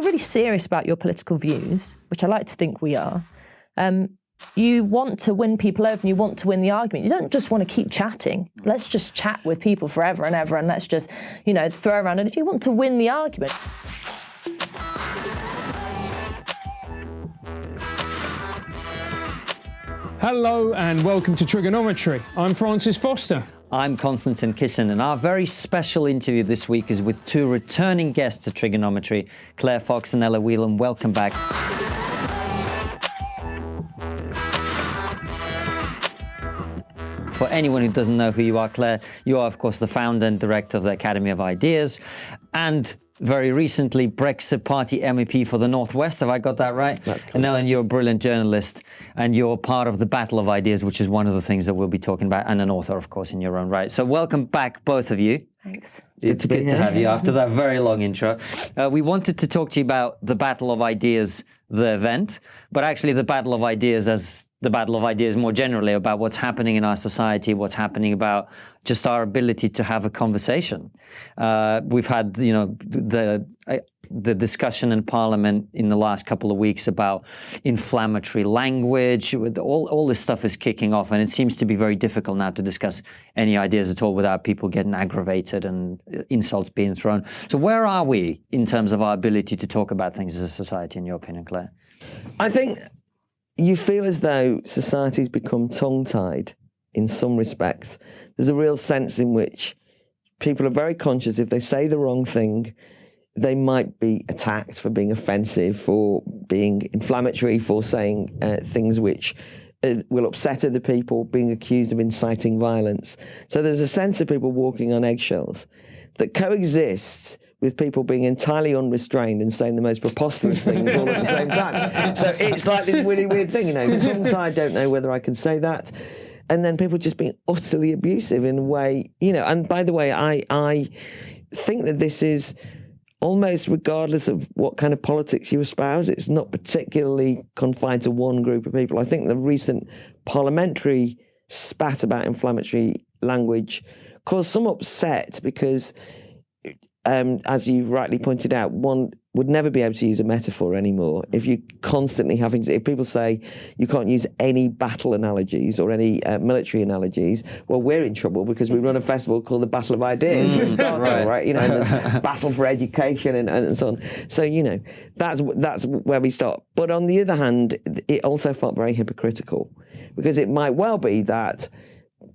you're really serious about your political views, which I like to think we are, you want to win people over and you want to win the argument. You don't just want to keep chatting. Let's just chat with people forever and ever and let's just, throw around energy. You want to win the argument. Hello and welcome to TRIGGERnometry. I'm Francis Foster. I'm Konstantin, and our very special interview this week is with two returning guests to TRIGGERnometry, Claire Fox and Ella Whelan. Welcome back. For anyone who doesn't know who you are, Claire, you are, of course, the founder and director of the Academy of Ideas, and very recently Brexit Party MEP for the Northwest. Have I got that right? That's correct. And Ellen, you're a brilliant journalist, and you're part of the Battle of Ideas, which is one of the things that we'll be talking about, and an author, of course, in your own right. So welcome back, both of you. Thanks. It's good to have you after that very long intro. We wanted to talk to you about the Battle of Ideas, the event, but actually the Battle of Ideas as the Battle of Ideas more generally, about what's happening in our society, what's happening about just our ability to have a conversation. We've had, the discussion in Parliament in the last couple of weeks about inflammatory language. All this stuff is kicking off, and it seems to be very difficult now to discuss any ideas at all without people getting aggravated and insults being thrown. So where are we in terms of our ability to talk about things as a society, in your opinion, Claire? I think you feel as though society's become tongue-tied in some respects. There's a real sense in which people are very conscious if they say the wrong thing, they might be attacked for being offensive, for being inflammatory, for saying things which will upset other people, being accused of inciting violence. So there's a sense of people walking on eggshells that coexists with people being entirely unrestrained and saying the most preposterous things all at the same time. So it's like this really weird thing, Sometimes I don't know whether I can say that. And then people just being utterly abusive in a way, and by the way, I think that this is almost regardless of what kind of politics you espouse. It's not particularly confined to one group of people. I think the recent parliamentary spat about inflammatory language caused some upset because as you rightly pointed out, one would never be able to use a metaphor anymore. If you constantly if people say you can't use any battle analogies or any military analogies, well, we're in trouble because we run a festival called the Battle of Ideas for a start, right? And there's battle for education and so on. So, that's where we start. But on the other hand, it also felt very hypocritical because it might well be that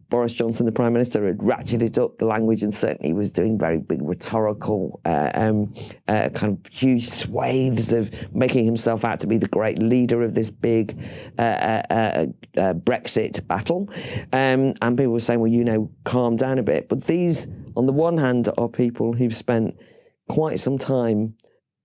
Boris Johnson, the Prime Minister, had ratcheted up the language and certainly was doing very big rhetorical, kind of huge swathes of making himself out to be the great leader of this big Brexit battle. And people were saying, calm down a bit. But these, on the one hand, are people who've spent quite some time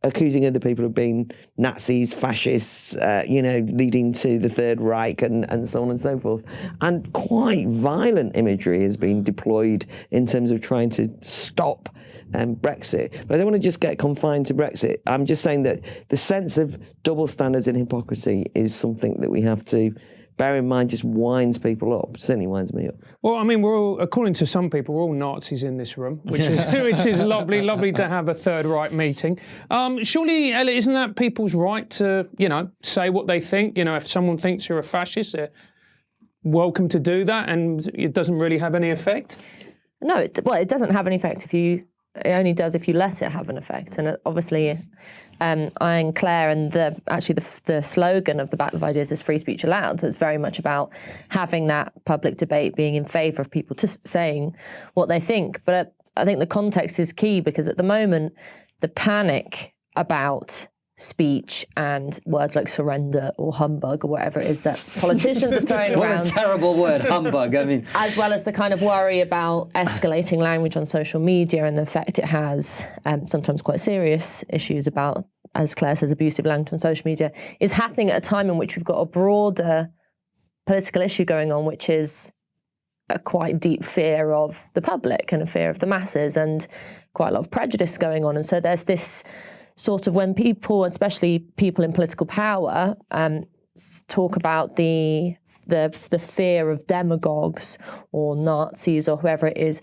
accusing other people of being Nazis, fascists, leading to the Third Reich and so on and so forth. And quite violent imagery has been deployed in terms of trying to stop Brexit. But I don't want to just get confined to Brexit. I'm just saying that the sense of double standards and hypocrisy is something that we have to bear in mind, just winds people up. Certainly winds me up. Well, I mean, we're all, according to some people, we're all Nazis in this room, which is lovely to have a Third Reich meeting. Surely, Ella, isn't that people's right to, say what they think? If someone thinks you're a fascist, they're welcome to do that, and it doesn't really have any effect? No, it doesn't have any effect it only does if you let it have an effect. And obviously, I and Claire, and the slogan of the Battle of Ideas is free speech allowed. So it's very much about having that public debate, being in favour of people just saying what they think. But I think the context is key because at the moment, the panic about speech and words like surrender or humbug or whatever it is that politicians are throwing around. What a terrible word, humbug. I mean, as well as the kind of worry about escalating language on social media and the effect it has, sometimes quite serious issues about, as Claire says, abusive language on social media, is happening at a time in which we've got a broader political issue going on, which is a quite deep fear of the public and a fear of the masses and quite a lot of prejudice going on. And so there's this sort of when people, especially people in political power, talk about the fear of demagogues or Nazis or whoever it is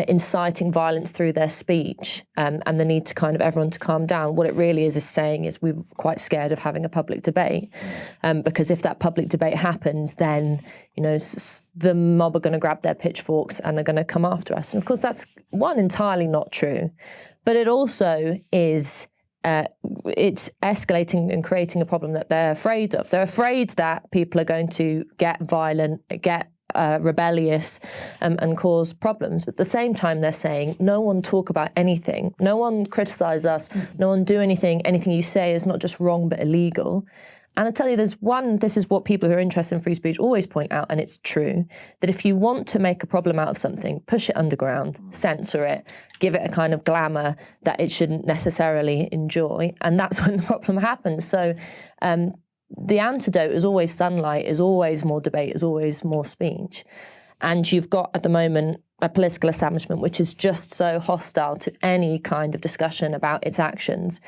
inciting violence through their speech, and the need to kind of everyone to calm down. What it really is saying is we're quite scared of having a public debate, because if that public debate happens, then the mob are going to grab their pitchforks and are going to come after us. And of course, that's entirely not true, but it also is. It's escalating and creating a problem that they're afraid of. They're afraid that people are going to get violent, get rebellious, and cause problems. But at the same time, they're saying, no one talk about anything. No one criticise us. No one do anything. Anything you say is not just wrong, but illegal. And I tell you, this is what people who are interested in free speech always point out, and it's true, that if you want to make a problem out of something, push it underground, censor it, give it a kind of glamour that it shouldn't necessarily enjoy, and that's when the problem happens. So the antidote is always sunlight, is always more debate, is always more speech. And you've got, at the moment, a political establishment which is just so hostile to any kind of discussion about its actions,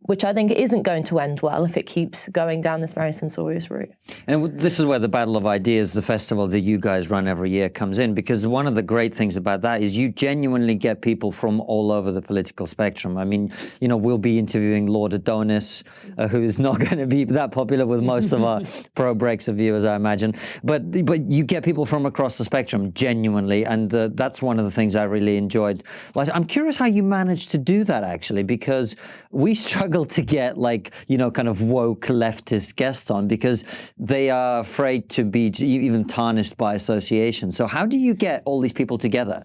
which I think isn't going to end well if it keeps going down this very censorious route. And this is where the Battle of Ideas, the festival that you guys run every year, comes in, because one of the great things about that is you genuinely get people from all over the political spectrum. I mean, we'll be interviewing Lord Adonis, who is not going to be that popular with most of our pro-Brexit viewers, I imagine. But you get people from across the spectrum, genuinely, and that's one of the things I really enjoyed. I'm curious how you managed to do that, actually, because we struggle to get kind of woke leftist guests on because they are afraid to be even tarnished by association. So how do you get all these people together?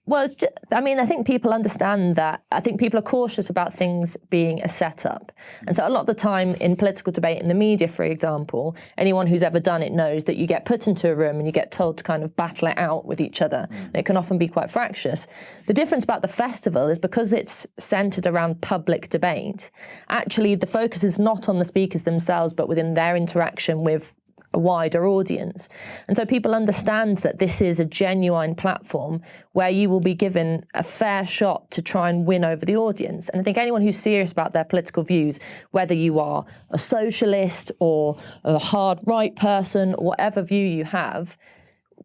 Well, I think people understand that. I think people are cautious about things being a setup. And so a lot of the time in political debate in the media, for example, anyone who's ever done it knows that you get put into a room and you get told to kind of battle it out with each other. And it can often be quite fractious. The difference about the festival is because it's centred around public debate, actually the focus is not on the speakers themselves, but within their interaction with a wider audience. And so people understand that this is a genuine platform where you will be given a fair shot to try and win over the audience. And I think anyone who's serious about their political views, whether you are a socialist or a hard right person, or whatever view you have,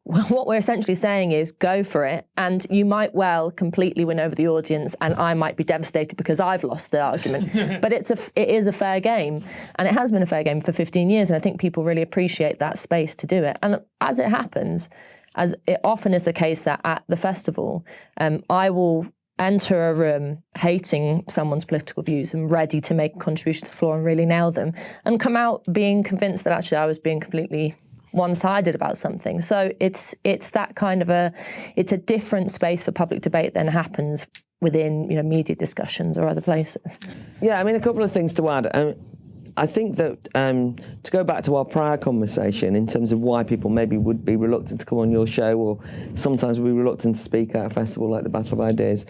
what we're essentially saying is go for it, and you might well completely win over the audience, and I might be devastated because I've lost the argument. But it is a fair game, and it has been a fair game for 15 years, and I think people really appreciate that space to do it. And as it happens, as it often is the case that at the festival, I will enter a room hating someone's political views and ready to make a contribution to the floor and really nail them, and come out being convinced that actually I was being completely one-sided about something. So it's that kind of it's a different space for public debate than happens within media discussions or other places. Yeah, I mean, a couple of things to add. I think that to go back to our prior conversation in terms of why people maybe would be reluctant to come on your show, or sometimes would be reluctant to speak at a festival like the Battle of Ideas,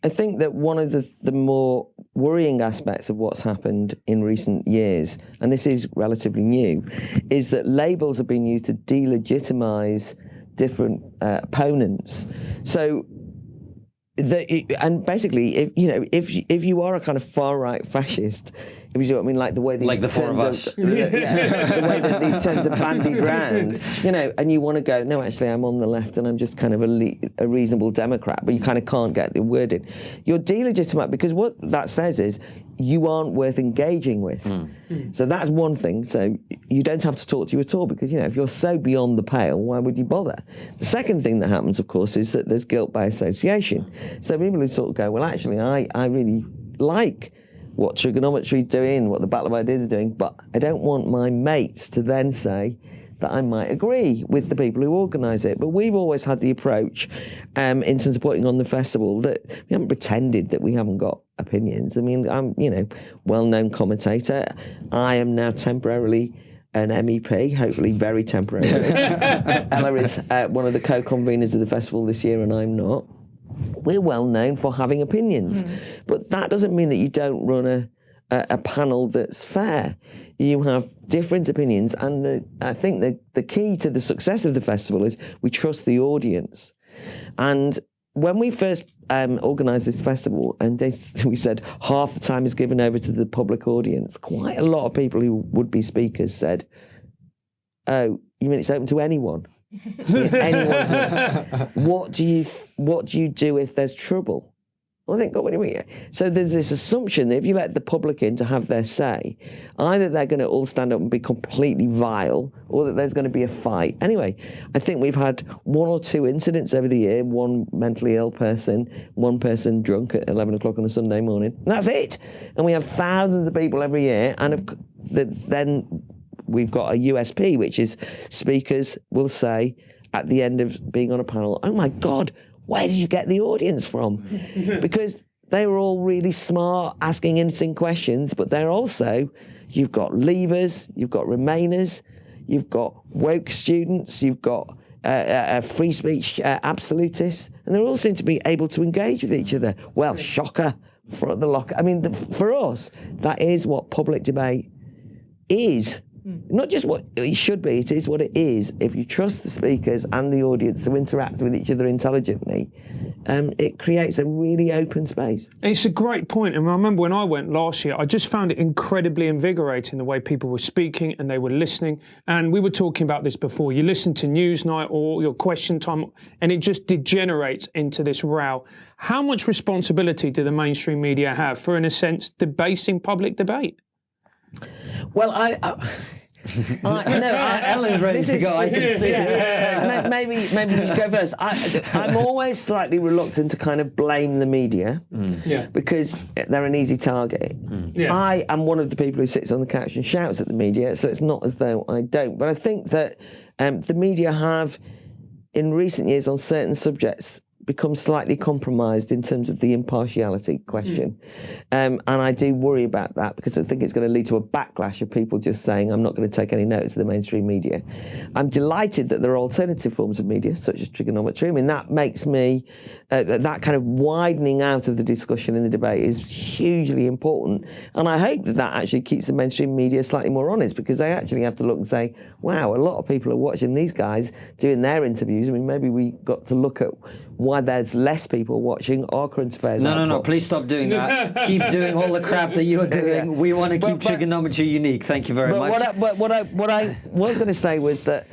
I think that one of the more worrying aspects of what's happened in recent years, and this is relatively new, is that labels have been used to delegitimize different opponents. So, and basically, if you are a kind of far right fascist, if you see what I mean, like the way these the four of us, the way that these terms are bandied around, and you want to go, no, actually, I'm on the left and I'm just kind of a reasonable Democrat, but you kind of can't get the word in. You're delegitimate because what that says is you aren't worth engaging with. So that's one thing. So you don't have to talk to you at all because, if you're so beyond the pale, why would you bother? The second thing that happens, of course, is that there's guilt by association. So people who sort of go, well, actually, I really like what TRIGGERnometry is doing, what the Battle of Ideas is doing, but I don't want my mates to then say that I might agree with the people who organise it. But we've always had the approach, in terms of putting on the festival, that we haven't pretended that we haven't got opinions. I mean, I'm, well-known commentator. I am now temporarily an MEP, hopefully very temporarily. Ella is one of the co-conveners of the festival this year, and I'm not. We're well known for having opinions, but that doesn't mean that you don't run a panel that's fair. You have different opinions, and I think the key to the success of the festival is we trust the audience. And when we first organised this festival, and we said half the time is given over to the public audience, quite a lot of people who would be speakers said, oh, you mean it's open to anyone? Anyone. What do you do if there's trouble? I think, what do you mean? So there's this assumption that if you let the public in to have their say, either they're going to all stand up and be completely vile, or that there's going to be a fight. Anyway, I think we've had 1 or 2 incidents over the year, one mentally ill person, one person drunk at 11 o'clock on a Sunday morning, and that's it. And we have thousands of people every year, and then we've got a USP, which is speakers will say at the end of being on a panel, oh my God, where did you get the audience from? Because they were all really smart, asking interesting questions, but they're also, you've got leavers, you've got remainers, you've got woke students, you've got free speech absolutists, and they all seem to be able to engage with each other. Well, shocker, for the locker. I mean, for us, that is what public debate is. Not just what it should be, it is what it is. If you trust the speakers and the audience to interact with each other intelligently, it creates a really open space. It's a great point. And I remember when I went last year, I just found it incredibly invigorating the way people were speaking and they were listening. And we were talking about this before. You listen to Newsnight or your question time, and it just degenerates into this row. How much responsibility do the mainstream media have for, in a sense, debasing public debate? Well, Ellen's ready to go. I can see. Maybe you should go first. I'm always slightly reluctant to kind of blame the media because they're an easy target. I am one of the people who sits on the couch and shouts at the media, so it's not as though I don't. But I think that the media have, in recent years, on certain subjects, become slightly compromised in terms of the impartiality question. And I do worry about that because I think it's going to lead to a backlash of people just saying, I'm not going to take any notice of the mainstream media. I'm delighted that there are alternative forms of media, such as TRIGGERnometry. I mean, that makes me, that kind of widening out of the discussion in the debate is hugely important. And I hope that that actually keeps the mainstream media slightly more honest, because they actually have to look and say, wow, a lot of people are watching these guys doing their interviews. I mean, maybe we got to look at why there's less people watching our current affairs. No, please stop doing that. Keep doing all the crap that you're doing. We want to keep TRIGGERnometry unique. Thank you very much. What I was going to say was that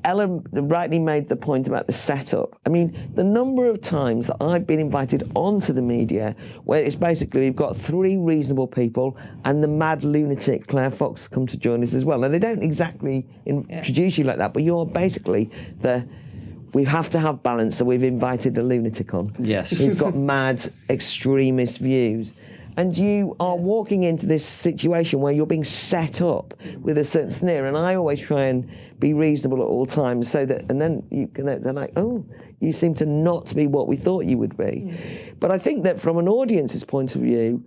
Ellen rightly made the point about the setup. I mean, the number of times that I've been invited onto the media where it's basically we've got 3 reasonable people and the mad lunatic Claire Fox come to join us as well. Now, they don't exactly introduce you like that, but you're basically we have to have balance, so we've invited a lunatic on. Yes. He's got mad extremist views. And you are walking into this situation where you're being set up with a certain sneer. And I always try and be reasonable at all times, so that, and then they're like, oh, you seem to not be what we thought you would be. But I think that from an audience's point of view,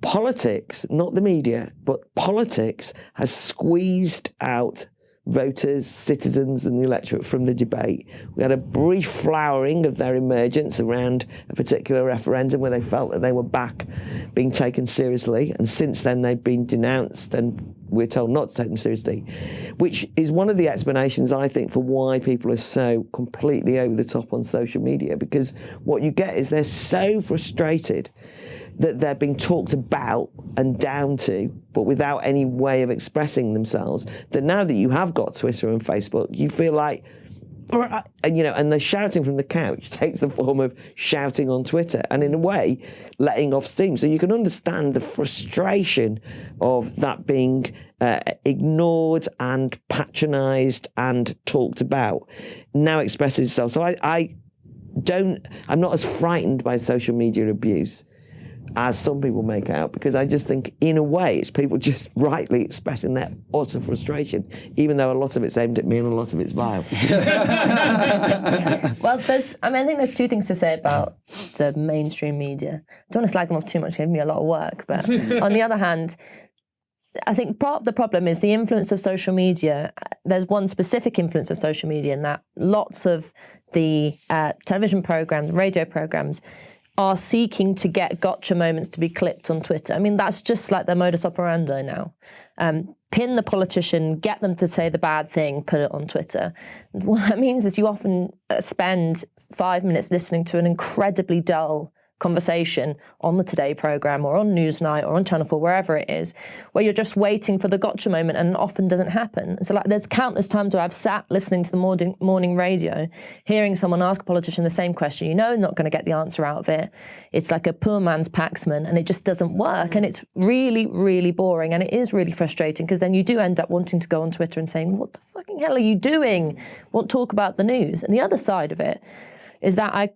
politics, not the media, but politics has squeezed out voters, citizens and the electorate from the debate. We had a brief flowering of their emergence around a particular referendum where they felt that they were back being taken seriously, and since then they've been denounced and we're told not to take them seriously, which is one of the explanations, I think, for why people are so completely over the top on social media, because what you get is they're so frustrated that they're being talked about and down to, but without any way of expressing themselves, that now that you have got Twitter and Facebook, you feel like, and the shouting from the couch takes the form of shouting on Twitter, and in a way, letting off steam. So you can understand the frustration of that being ignored and patronised and talked about now expresses itself. So I'm not as frightened by social media abuse as some people make out, because I just think, in a way, it's people just rightly expressing their utter frustration, even though a lot of it's aimed at me and a lot of it's vile. Well, I think there's 2 things to say about the mainstream media. I don't want to slag them off too much, they give me a lot of work, but on the other hand, I think part of the problem is the influence of social media. There's one specific influence of social media, in that lots of the television programmes, radio programmes, are seeking to get gotcha moments to be clipped on Twitter. I mean, that's just like their modus operandi now. Pin the politician, get them to say the bad thing, put it on Twitter. What that means is you often spend 5 minutes listening to an incredibly dull conversation on the Today programme or on Newsnight or on Channel 4, wherever it is, where you're just waiting for the gotcha moment, and it often doesn't happen. So like, there's countless times where I've sat listening to the morning radio, hearing someone ask a politician the same question, you know, not going to get the answer out of it. It's like a poor man's Paxman, and it just doesn't work. And it's really, really boring, and it is really frustrating, because then you do end up wanting to go on Twitter and saying, what the fucking hell are you doing? Won't talk about the news. And the other side of it is that I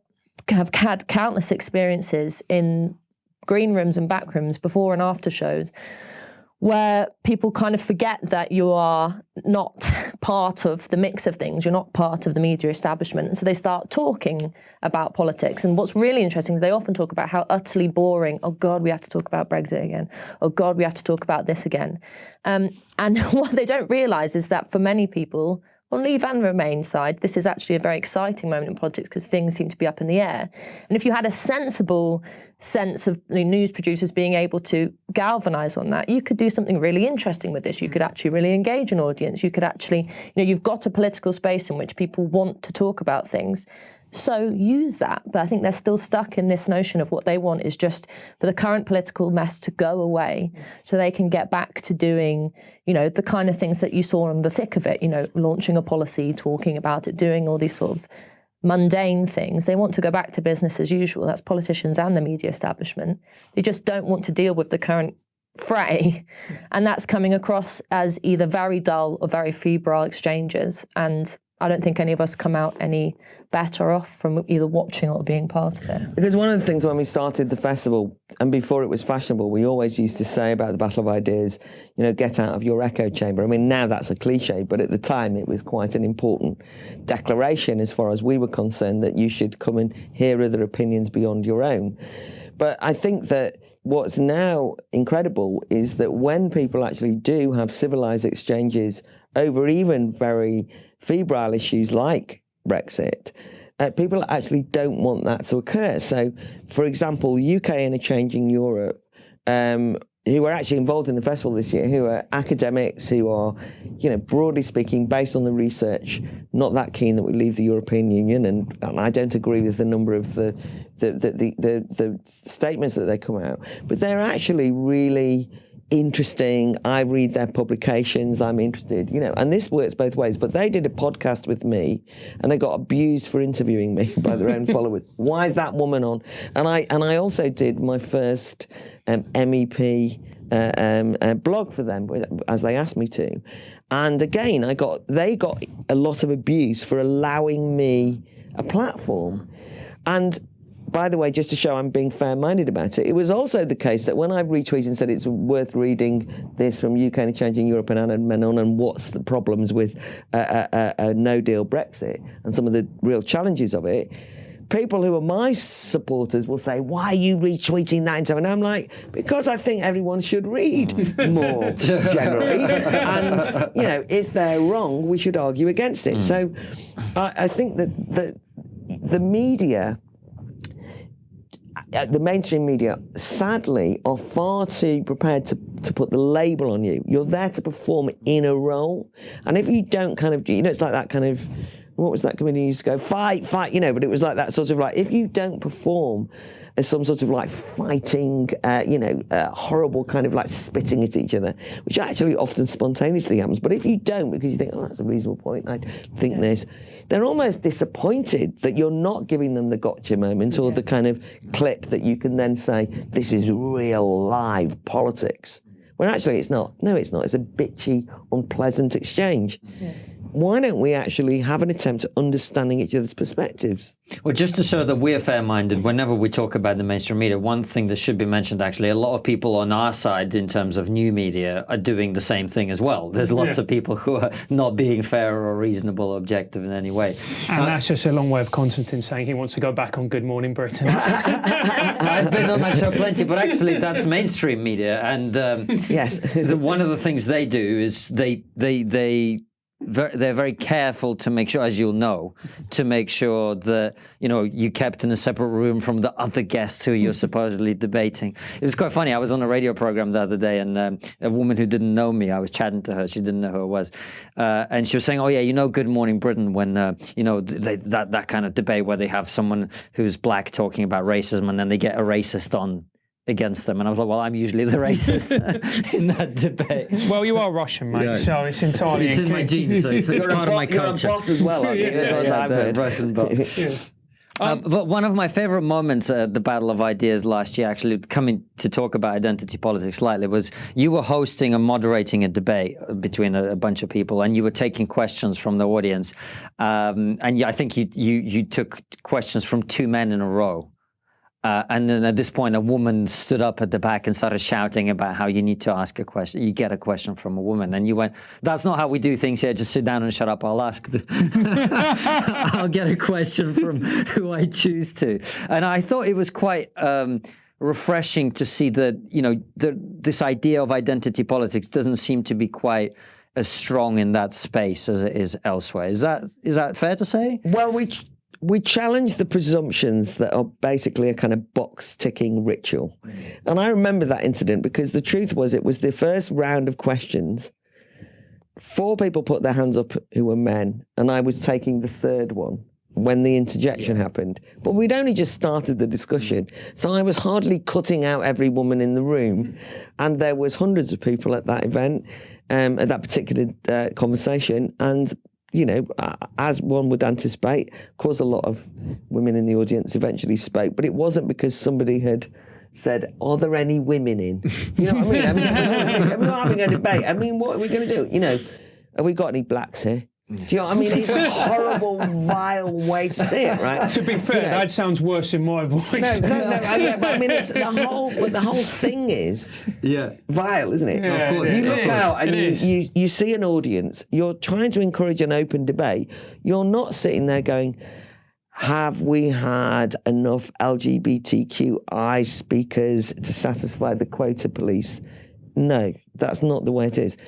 have had countless experiences in green rooms and back rooms before and after shows where people kind of forget that you are not part of the mix of things, you're not part of the media establishment, and so they start talking about politics. And what's really interesting is they often talk about how utterly boring, oh God, we have to talk about Brexit again, oh God, we have to talk about this again. And what they don't realise is that for many people, on Leave and Remain side, this is actually a very exciting moment in politics, because things seem to be up in the air. And if you had a sensible sense of news producers being able to galvanise on that, you could do something really interesting with this. You could actually really engage an audience. You could actually, you've got a political space in which people want to talk about things. So use that. But I think they're still stuck in this notion of what they want is just for the current political mess to go away, so they can get back to doing, the kind of things that you saw in the thick of it, launching a policy, talking about it, doing all these sort of mundane things. They want to go back to business as usual. That's politicians and the media establishment. They just don't want to deal with the current fray. And that's coming across as either very dull or very febrile exchanges. And I don't think any of us come out any better off from either watching or being part of it. Because one of the things when we started the festival, and before it was fashionable, we always used to say about the Battle of Ideas, get out of your echo chamber. I mean, now that's a cliche, but at the time it was quite an important declaration as far as we were concerned, that you should come and hear other opinions beyond your own. But I think that what's now incredible is that when people actually do have civilised exchanges over even very febrile issues like Brexit, people actually don't want that to occur. So, for example, UK and a Changing Europe, who are actually involved in the festival this year, who are academics, who are, broadly speaking, based on the research, not that keen that we leave the European Union, and I don't agree with the number of the statements that they come out, but they're actually really interesting. I read their publications, I'm interested, and this works both ways. But they did a podcast with me and they got abused for interviewing me by their own followers. Why is that woman on? And I also did my first MEP blog for them, as they asked me to. And again, they got a lot of abuse for allowing me a platform. And by the way, just to show I'm being fair-minded about it, it was also the case that when I retweeted and said it's worth reading this from UK and Changing Europe and Anna Menon and what's the problems with a no-deal Brexit and some of the real challenges of it, people who are my supporters will say, why are you retweeting that? And I'm like, because I think everyone should read more generally. And, if they're wrong, we should argue against it. So I think that the media, the mainstream media, sadly, are far too prepared to put the label on you. You're there to perform in a role. And if you don't it's like that kind of, what was that comedian used to go, fight, but it was like that sort of like, if you don't perform as some sort of like fighting, horrible kind of like spitting at each other, which actually often spontaneously happens. But if you don't, because you think, oh, that's a reasonable point, I think this, they're almost disappointed that you're not giving them the gotcha moment or the kind of clip that you can then say, this is real live politics. When actually it's not. No, it's not. It's a bitchy, unpleasant exchange. Yeah. Why don't we actually have an attempt at understanding each other's perspectives? Well, just to show that we're fair-minded, whenever we talk about the mainstream media, one thing that should be mentioned, actually, a lot of people on our side in terms of new media are doing the same thing as well. There's lots of people who are not being fair or reasonable or objective in any way. And that's just a long way of Konstantin saying he wants to go back on Good Morning Britain. I've been on that show plenty, but actually that's mainstream media. And yes, one of the things they do is they they're very careful to make sure, as you'll know, to make sure that, you know, you kept in a separate room from the other guests who you're supposedly debating. It was quite funny. I was on a radio program the other day, and a woman who didn't know me, I was chatting to her. She didn't know who I was. And she was saying, oh, yeah, you know, Good Morning Britain, when, you know, that kind of debate where they have someone who's black talking about racism, and then they get a racist on against them. And I was like, well, I'm usually the racist in that debate. Well, you are Russian, mate, so it's entirely It's in my genes, so it's part of my culture. You're a bot as well, aren't you? As I've heard. Russian bot. But one of my favorite moments at the Battle of Ideas last year, actually coming to talk about identity politics slightly, was you were hosting and moderating a debate between a bunch of people, and you were taking questions from the audience. And I think you took questions from two men in a row. And then at this point, a woman stood up at the back and started shouting about how you need to ask a question. You get a question from a woman. And you went, that's not how we do things here. Just sit down and shut up. I'll ask. I'll get a question from who I choose to. And I thought it was quite refreshing to see that, you know, this idea of identity politics doesn't seem to be quite as strong in that space as it is elsewhere. Is that fair to say? Well, we challenge the presumptions that are basically a kind of box-ticking ritual. And I remember that incident because the truth was it was the first round of questions. 4 people put their hands up who were men, and I was taking the third one when the interjection happened. But we'd only just started the discussion, so I was hardly cutting out every woman in the room. And there was hundreds of people at that event, at that particular conversation, and you know, as one would anticipate, of course, a lot of women in the audience eventually spoke, but it wasn't because somebody had said, are there any women in? You know what I mean? We're not having a debate. I mean, what are we going to do? You know, have we got any blacks here? Do you know what I mean? It's a horrible, vile way to see it, right? To be fair, that sounds worse in my voice. No. But I mean, it's the whole thing is vile, isn't it? Yeah, of course. You look out and you see an audience. You're trying to encourage an open debate. You're not sitting there going, have we had enough LGBTQI speakers to satisfy the quota police? No, that's not the way it is.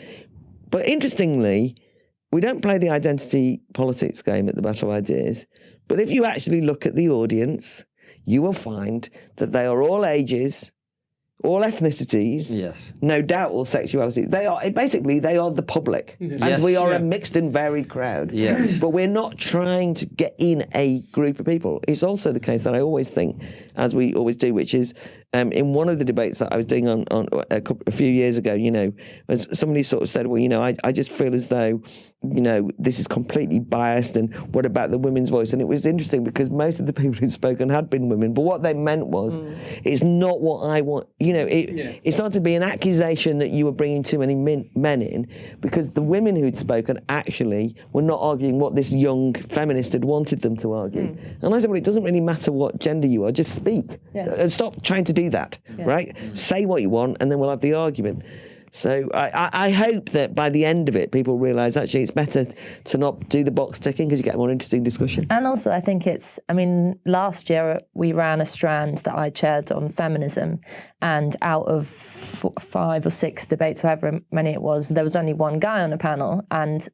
But interestingly, we don't play the identity politics game at the Battle of Ideas, but if you actually look at the audience, you will find that they are all ages, all ethnicities, no doubt all sexuality. They are the public, and we are a mixed and varied crowd. Yes. But we're not trying to get in a group of people. It's also the case that I always think, as we always do, which is in one of the debates that I was doing on a few years ago, you know, somebody sort of said, well, you know, I just feel as though, you know, this is completely biased, and what about the women's voice? And it was interesting because most of the people who'd spoken had been women, but what they meant was, it's not what I want. You know, it's not to be an accusation that you were bringing too many men in, because the women who'd spoken actually were not arguing what this young feminist had wanted them to argue. And I said, well, it doesn't really matter what gender you are, just speak. And stop trying to do that, right? Say what you want, and then we'll have the argument. So I hope that by the end of it, people realise actually it's better to not do the box ticking because you get a more interesting discussion. And also I think last year we ran a strand that I chaired on feminism, and out of 5 or 6 debates, however many it was, there was only one guy on the panel, and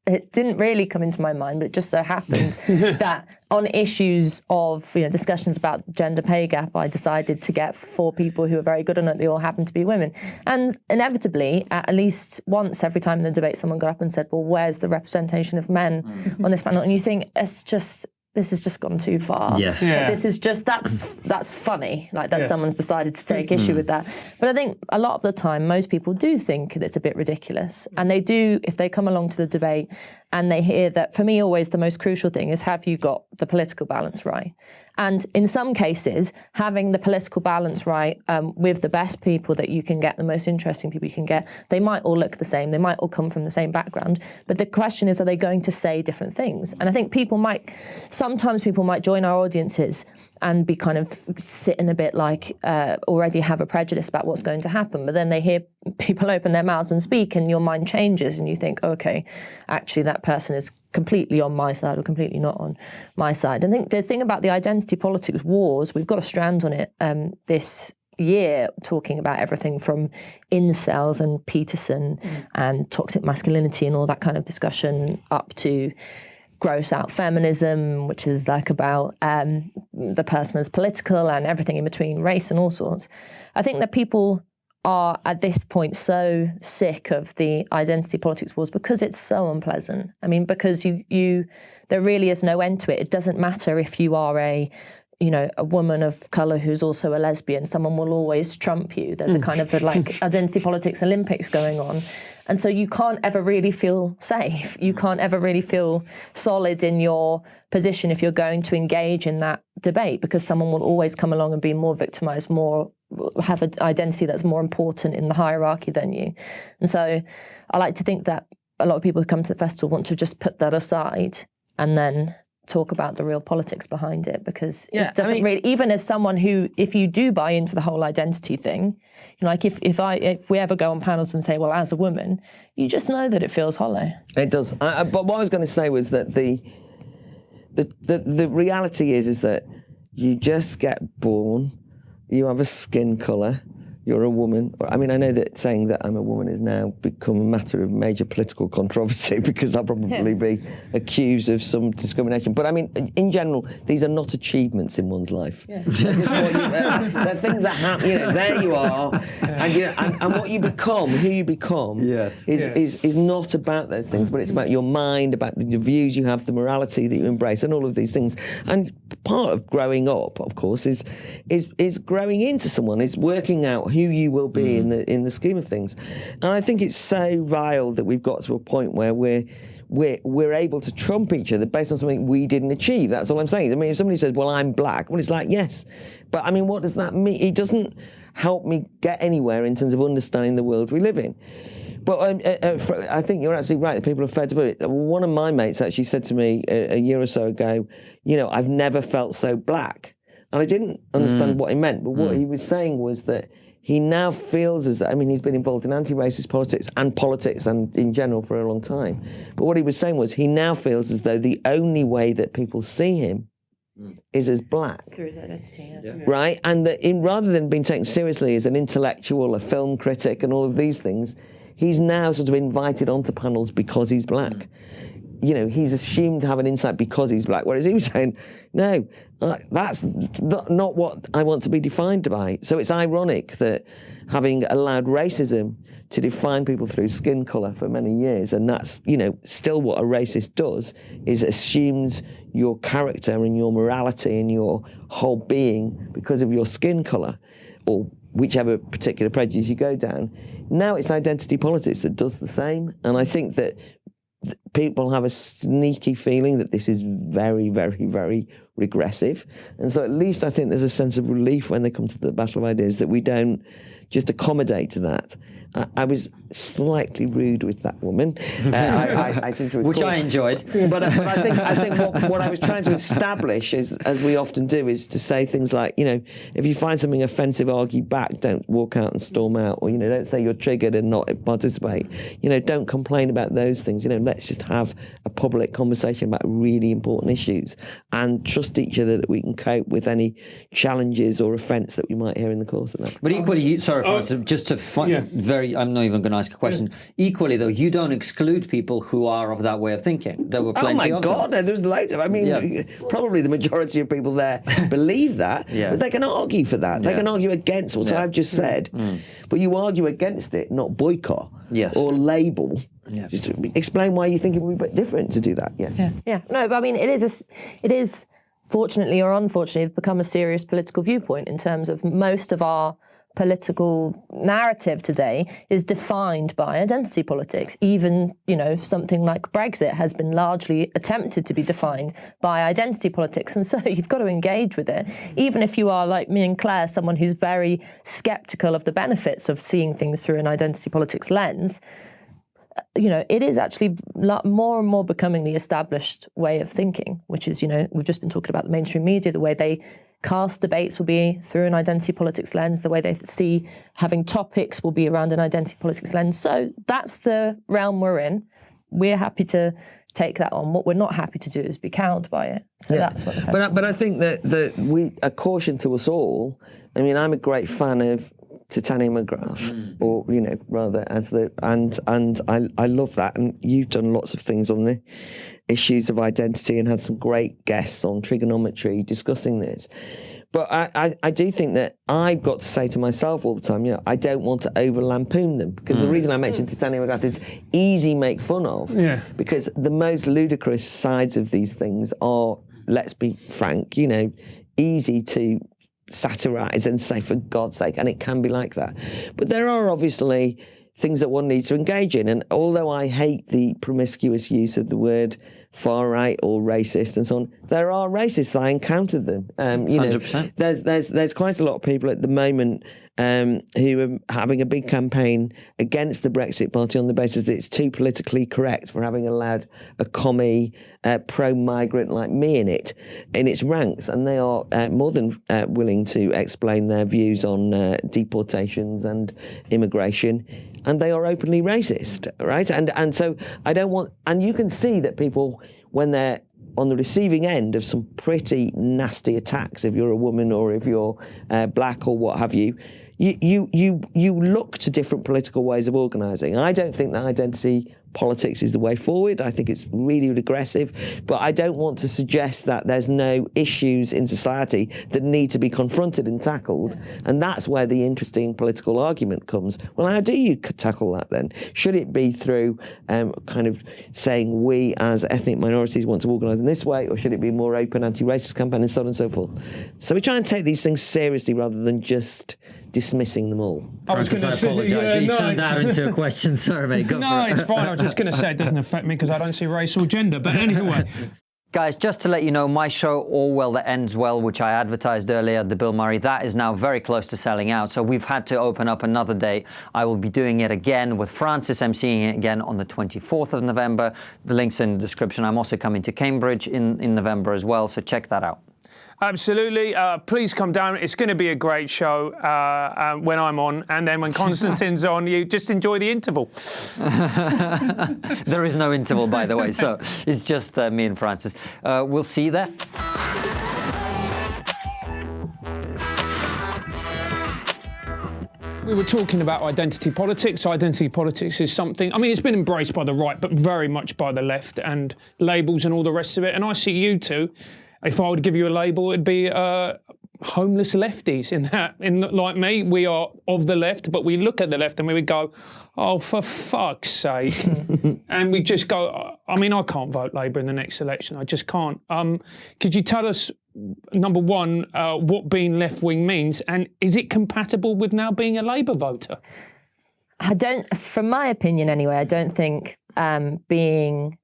it didn't really come into my mind, but it just so happened that on issues of discussions about gender pay gap, I decided to get 4 people who are very good on it. They all happen to be women. And inevitably, at least once every time in the debate, someone got up and said, well, where's the representation of men on this panel? And you think, this has just gone too far. Yes. Yeah. This is just, that's funny, like that someone's decided to take issue with that. But I think a lot of the time, most people do think that it's a bit ridiculous. And they do, if they come along to the debate and they hear that, for me, always the most crucial thing is, have you got the political balance right? And in some cases, having the political balance right with the best people that you can get, the most interesting people you can get, they might all look the same, they might all come from the same background, but the question is, are they going to say different things? And I think sometimes people might join our audiences and be kind of sitting a bit like already have a prejudice about what's going to happen, but then they hear people open their mouths and speak and your mind changes and you think, okay, actually that person is completely on my side or completely not on my side. And I think the thing about the identity politics wars, we've got a strand on it this year talking about everything from incels and Peterson and toxic masculinity and all that kind of discussion up to gross out feminism, which is like about the person as political and everything in between, race and all sorts. I think that people are at this point so sick of the identity politics wars because it's so unpleasant. I mean, because there really is no end to it. It doesn't matter if you are a woman of colour who's also a lesbian, someone will always trump you. There's a kind of identity politics Olympics going on. And so you can't ever really feel safe. You can't ever really feel solid in your position if you're going to engage in that debate, because someone will always come along and be more victimised, have an identity that's more important in the hierarchy than you. And so I like to think that a lot of people who come to the festival want to just put that aside and then talk about the real politics behind it, because it doesn't really, even as someone who, if you do buy into the whole identity thing, like if we ever go on panels and say, well, as a woman, you just know that it feels hollow. It does. But what I was going to say was that the reality is that you just get born, you have a skin colour, you're a woman. I mean, I know that saying that I'm a woman has now become a matter of major political controversy because I'll probably be accused of some discrimination. But I mean, in general, these are not achievements in one's life. Yeah. They're things that happen. There you are, and what you become, who you become, is not about those things, but it's about your mind, about the views you have, the morality that you embrace, and all of these things. And part of growing up, of course, is growing into someone, is working out who you will be in the scheme of things. And I think it's so vile that we've got to a point where we're able to trump each other based on something we didn't achieve. That's all I'm saying. I mean, if somebody says, well, I'm black, well, it's like, yes. But I mean, what does that mean? It doesn't help me get anywhere in terms of understanding the world we live in. But I think you're absolutely right that people are fed up with it. One of my mates actually said to me a year or so ago, I've never felt so black. And I didn't understand what he meant, but what he was saying was that he now feels as, he's been involved in anti-racist politics and in general for a long time. But what he was saying was he now feels as though the only way that people see him is as black. Through his identity, right? And that rather than being taken seriously as an intellectual, a film critic and all of these things, he's now sort of invited onto panels because he's black. He's assumed to have an insight because he's black, whereas he was saying, no, that's not what I want to be defined by. So it's ironic that having allowed racism to define people through skin colour for many years, and that's, still what a racist does, is assumes your character and your morality and your whole being because of your skin colour, or whichever particular prejudice you go down. Now it's identity politics that does the same, and I think that people have a sneaky feeling that this is very, very, very regressive. And so at least I think there's a sense of relief when they come to the Battle of Ideas that we don't just accommodate to that. I was slightly rude with that woman. I seem to recall. Which I enjoyed. But I think what I was trying to establish is, as we often do, is to say things like, if you find something offensive, argue back. Don't walk out and storm out, or don't say you're triggered and not participate. Don't complain about those things. Let's just have a public conversation about really important issues and trust each other that we can cope with any challenges or offence that we might hear in the course of that. But equally, just to I'm not even going to ask a question. Equally, though, you don't exclude people who are of that way of thinking. There were plenty of them. Oh, my God, there's loads of probably the majority of people there believe that, but they can argue for that. They can argue against what I've just said. But you argue against it, not boycott or label. Yeah. Just explain why you think it would be different to do that. Yeah. No, but I mean, it is fortunately or unfortunately become a serious political viewpoint in terms of most of our political narrative today is defined by identity politics. Even, something like Brexit has been largely attempted to be defined by identity politics. And so you've got to engage with it. Even if you are, like me and Claire, someone who's very sceptical of the benefits of seeing things through an identity politics lens, it is actually more and more becoming the established way of thinking, which is, we've just been talking about the mainstream media, the way they cast debates will be through an identity politics lens, the way they see having topics will be around an identity politics lens. So that's the realm we're in. We're happy to take that on. What we're not happy to do is be cowed by it. So that's what the But I think that a caution to us all. I mean, I'm a great fan of Titania McGrath, or rather and I love that. And you've done lots of things on the issues of identity and had some great guests on TRIGGERnometry discussing this. But I do think that I've got to say to myself all the time, I don't want to over lampoon them, because the reason I mentioned Titania McGrath is easy make fun of, because the most ludicrous sides of these things are, let's be frank, easy to satirise and say, for God's sake, and it can be like that. But there are obviously things that one needs to engage in, and although I hate the promiscuous use of the word far right or racist and so on, there are racists. I encountered them. 100%. There's quite a lot of people at the moment who are having a big campaign against the Brexit Party on the basis that it's too politically correct for having allowed a commie pro-migrant like me in its ranks, and they are more than willing to explain their views on deportations and immigration, and they are openly racist, right? And so I don't want, and you can see that people, when they're on the receiving end of some pretty nasty attacks, if you're a woman or if you're black or what have you, you look to different political ways of organising. I don't think that identity politics is the way forward. I think it's really regressive, but I don't want to suggest that there's no issues in society that need to be confronted and tackled, and that's where the interesting political argument comes. Well, how do you tackle that then? Should it be through kind of saying we as ethnic minorities want to organise in this way, or should it be more open anti-racist campaign and so on and so forth? So we try and take these things seriously rather than just dismissing them all. Francis, I apologise. You turned that into a question. Sorry, mate. Go for it. It's fine. I was just going to say it doesn't affect me because I don't see race or gender. But anyway. Guys, just to let you know, my show, Orwell That Ends Well, which I advertised earlier at the Bill Murray, that is now very close to selling out. So we've had to open up another date. I will be doing it again with Francis, emceeing it again on the 24th of November. The link's in the description. I'm also coming to Cambridge in November as well, so check that out. Absolutely. Please come down. It's going to be a great show when I'm on. And then when Konstantin's on, you just enjoy the interval. There is no interval, by the way. So it's just me and Francis. We'll see you there. We were talking about identity politics. Identity politics is something, I mean, it's been embraced by the right, but very much by the left, and labels and all the rest of it. And I see you two. If I would give you a label, it'd be homeless lefties. Like me, we are of the left, but we look at the left and we would go, oh, for fuck's sake. And we just go, I mean, I can't vote Labour in the next election. I just can't. Could you tell us, number one, what being left-wing means, and is it compatible with now being a Labour voter? From my opinion anyway, I don't think being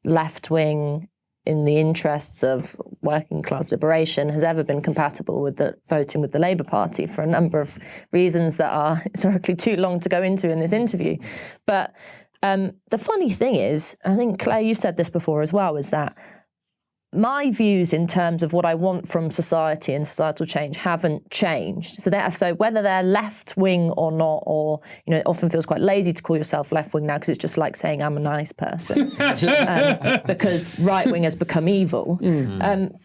left-wing in the interests of working class liberation has ever been compatible with voting with the Labour Party, for a number of reasons that are historically too long to go into in this interview. But the funny thing is, I think, Claire, you said this before as well, is that my views in terms of what I want from society and societal change haven't changed. So whether they're left-wing or not, or, it often feels quite lazy to call yourself left-wing now because it's just like saying I'm a nice person because right-wing has become evil.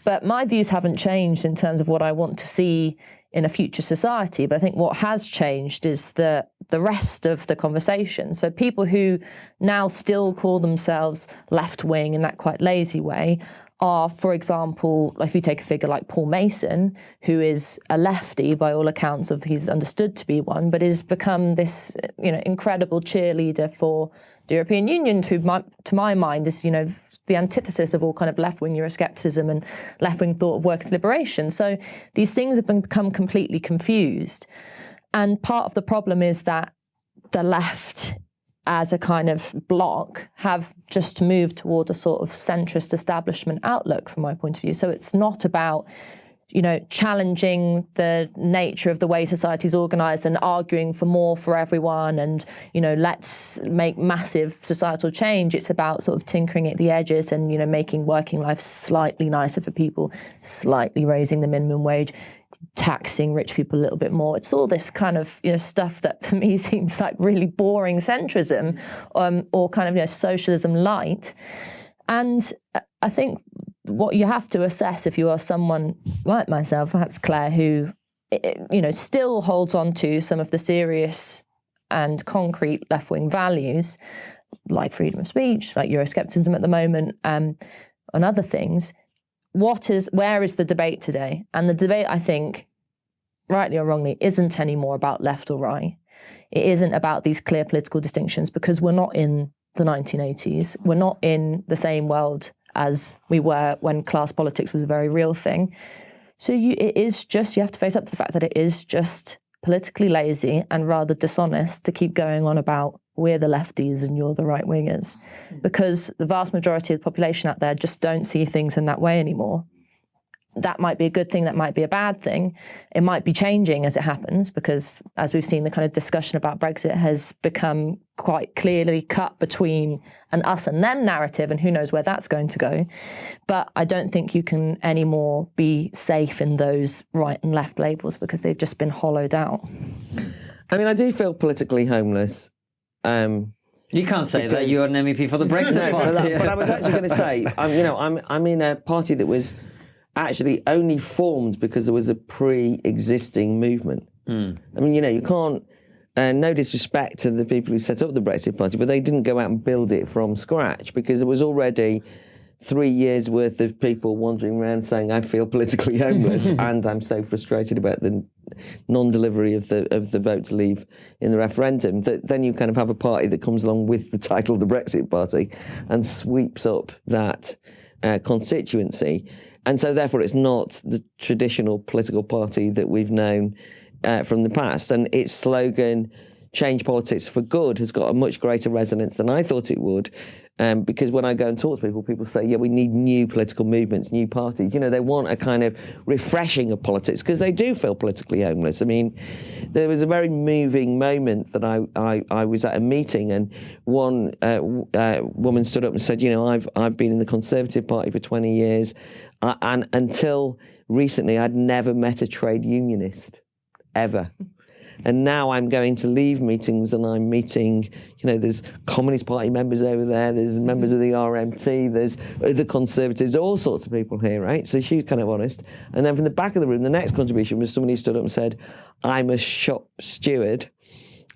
But my views haven't changed in terms of what I want to see in a future society. But I think what has changed is the rest of the conversation. So people who now still call themselves left-wing in that quite lazy way are, for example, if you take a figure like Paul Mason, who is a lefty by all accounts of he's understood to be one, but has become this, incredible cheerleader for the European Union, who, to my mind, is, the antithesis of all kind of left-wing Euroscepticism and left-wing thought of workers' liberation. So these things have become completely confused. And part of the problem is that the left, as a kind of bloc, have just moved toward a sort of centrist establishment outlook from my point of view. So it's not about, challenging the nature of the way society is organised and arguing for more for everyone and, let's make massive societal change. It's about sort of tinkering at the edges and, making working life slightly nicer for people, slightly raising the minimum wage, taxing rich people a little bit more. It's all this kind of stuff that for me seems like really boring centrism, or kind of socialism light. And I think what you have to assess if you are someone like myself, perhaps Claire, who still holds on to some of the serious and concrete left-wing values, like freedom of speech, like Euroscepticism at the moment, and other things. Where is the debate today? And the debate, I think, rightly or wrongly, isn't anymore about left or right. It isn't about these clear political distinctions, because we're not in the 1980s. We're not in the same world as we were when class politics was a very real thing. So you have to face up to the fact that it is just politically lazy and rather dishonest to keep going on about we're the lefties and you're the right wingers, because the vast majority of the population out there just don't see things in that way anymore. That might be a good thing, that might be a bad thing. It might be changing as it happens, because as we've seen, the kind of discussion about Brexit has become quite clearly cut between an us and them narrative, and who knows where that's going to go. But I don't think you can anymore be safe in those right and left labels, because they've just been hollowed out. I mean, I do feel politically homeless. You can't say that. You're an MEP for the Brexit Party. But I was actually going to say, I'm in a party that was actually only formed because there was a pre-existing movement. I mean, you can't, no disrespect to the people who set up the Brexit Party, but they didn't go out and build it from scratch, because there was already 3 years worth of people wandering around saying, I feel politically homeless and I'm so frustrated about the non-delivery of the vote to leave in the referendum, that then you kind of have a party that comes along with the title of the Brexit Party and sweeps up that constituency. And so therefore it's not the traditional political party that we've known from the past. And its slogan, change politics for good, has got a much greater resonance than I thought it would. Because when I go and talk to people, people say, yeah, we need new political movements, new parties. They want a kind of refreshing of politics, because they do feel politically homeless. I mean, there was a very moving moment that I was at a meeting, and one woman stood up and said, I've been in the Conservative Party for 20 years, and until recently, I'd never met a trade unionist, ever. And now I'm going to leave meetings and I'm meeting, there's Communist Party members over there, there's members of the RMT, there's the Conservatives, all sorts of people here, right? So she's kind of honest. And then from the back of the room, the next contribution was somebody who stood up and said, I'm a shop steward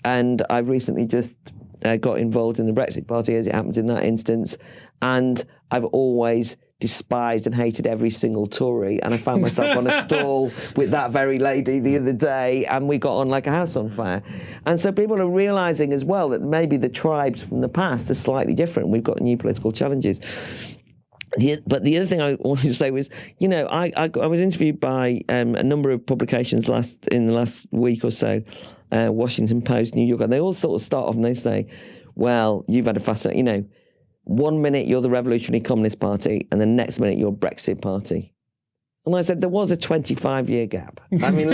and I've recently just got involved in the Brexit Party, as it happens in that instance, and I've always despised and hated every single Tory, and I found myself on a stall with that very lady the other day, and we got on like a house on fire. And so people are realising as well that maybe the tribes from the past are slightly different. We've got new political challenges. But the other thing I wanted to say was, I was interviewed by a number of publications in the last week or so, Washington Post, New York, and they all sort of start off and they say, well, you've had a fascinating, 1 minute you're the Revolutionary Communist Party and the next minute you're Brexit Party. And I said, there was a 25-year gap. I mean,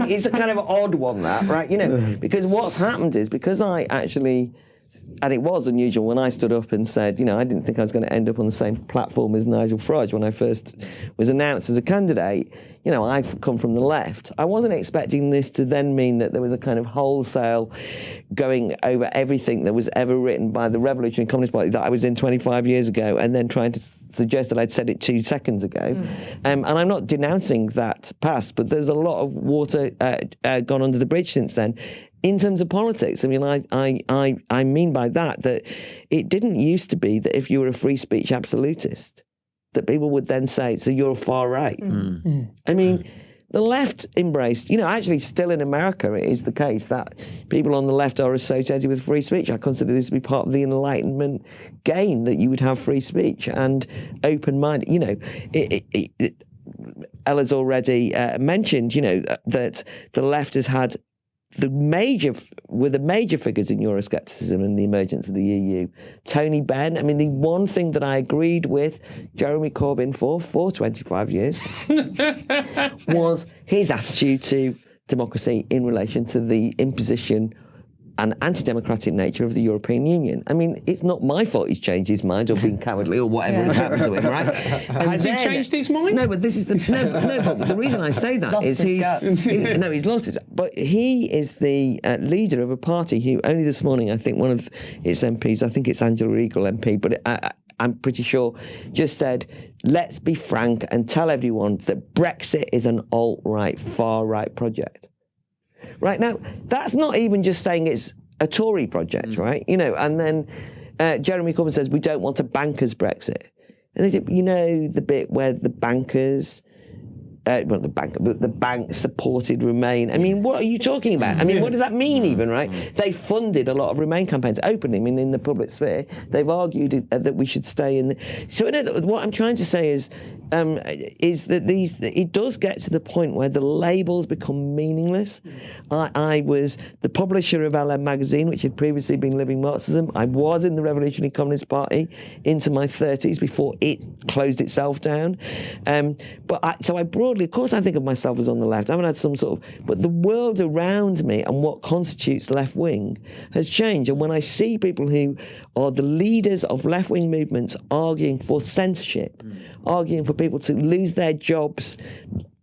it's a kind of odd one, that, right? Because what's happened is, because I actually, and it was unusual when I stood up and said, I didn't think I was going to end up on the same platform as Nigel Farage when I first was announced as a candidate. I've come from the left. I wasn't expecting this to then mean that there was a kind of wholesale going over everything that was ever written by the Revolutionary Communist Party that I was in 25 years ago, and then trying to suggest that I'd said it 2 seconds ago. And I'm not denouncing that past, but there's a lot of water gone under the bridge since then. In terms of politics, I mean, I mean by that it didn't used to be that if you were a free speech absolutist, that people would then say, so you're far right. I mean, the left embraced, actually still in America it is the case that people on the left are associated with free speech. I consider this to be part of the Enlightenment gain, that you would have free speech and open mind. Ella's already mentioned, that the left has had the major figures in Euroscepticism and the emergence of the EU. Tony Benn, I mean, the one thing that I agreed with Jeremy Corbyn for 25 years was his attitude to democracy in relation to the imposition and anti-democratic nature of the European Union. I mean, it's not my fault he's changed his mind or been cowardly or whatever has happened to him, right? Has he changed his mind? No, but this is the but the reason I say that Lost is his guts. he's lost it. But he is the leader of a party who only this morning, I think one of its MPs, I think it's Angela Regal MP, but I'm pretty sure, just said, let's be frank and tell everyone that Brexit is an alt-right, far-right project. Right now, that's not even just saying it's a Tory project, right? You know, and then Jeremy Corbyn says we don't want a bankers' Brexit. And they think, you know, the bit where the bankers, well, the bank supported Remain. I mean, what are you talking about? I mean, what does that mean even, right? They funded a lot of Remain campaigns openly. I mean, in the public sphere, they've argued that we should stay in. So what I'm trying to say is that it does get to the point where the labels become meaningless. I was the publisher of LM magazine, which had previously been Living Marxism. I was in the Revolutionary Communist Party into my 30s before it closed itself down. So I broadly, of course, I think of myself as on the left. I haven't had some sort of, but the world around me and what constitutes left wing has changed. And when I see people who are the leaders of left wing movements arguing for censorship, arguing for people to lose their jobs,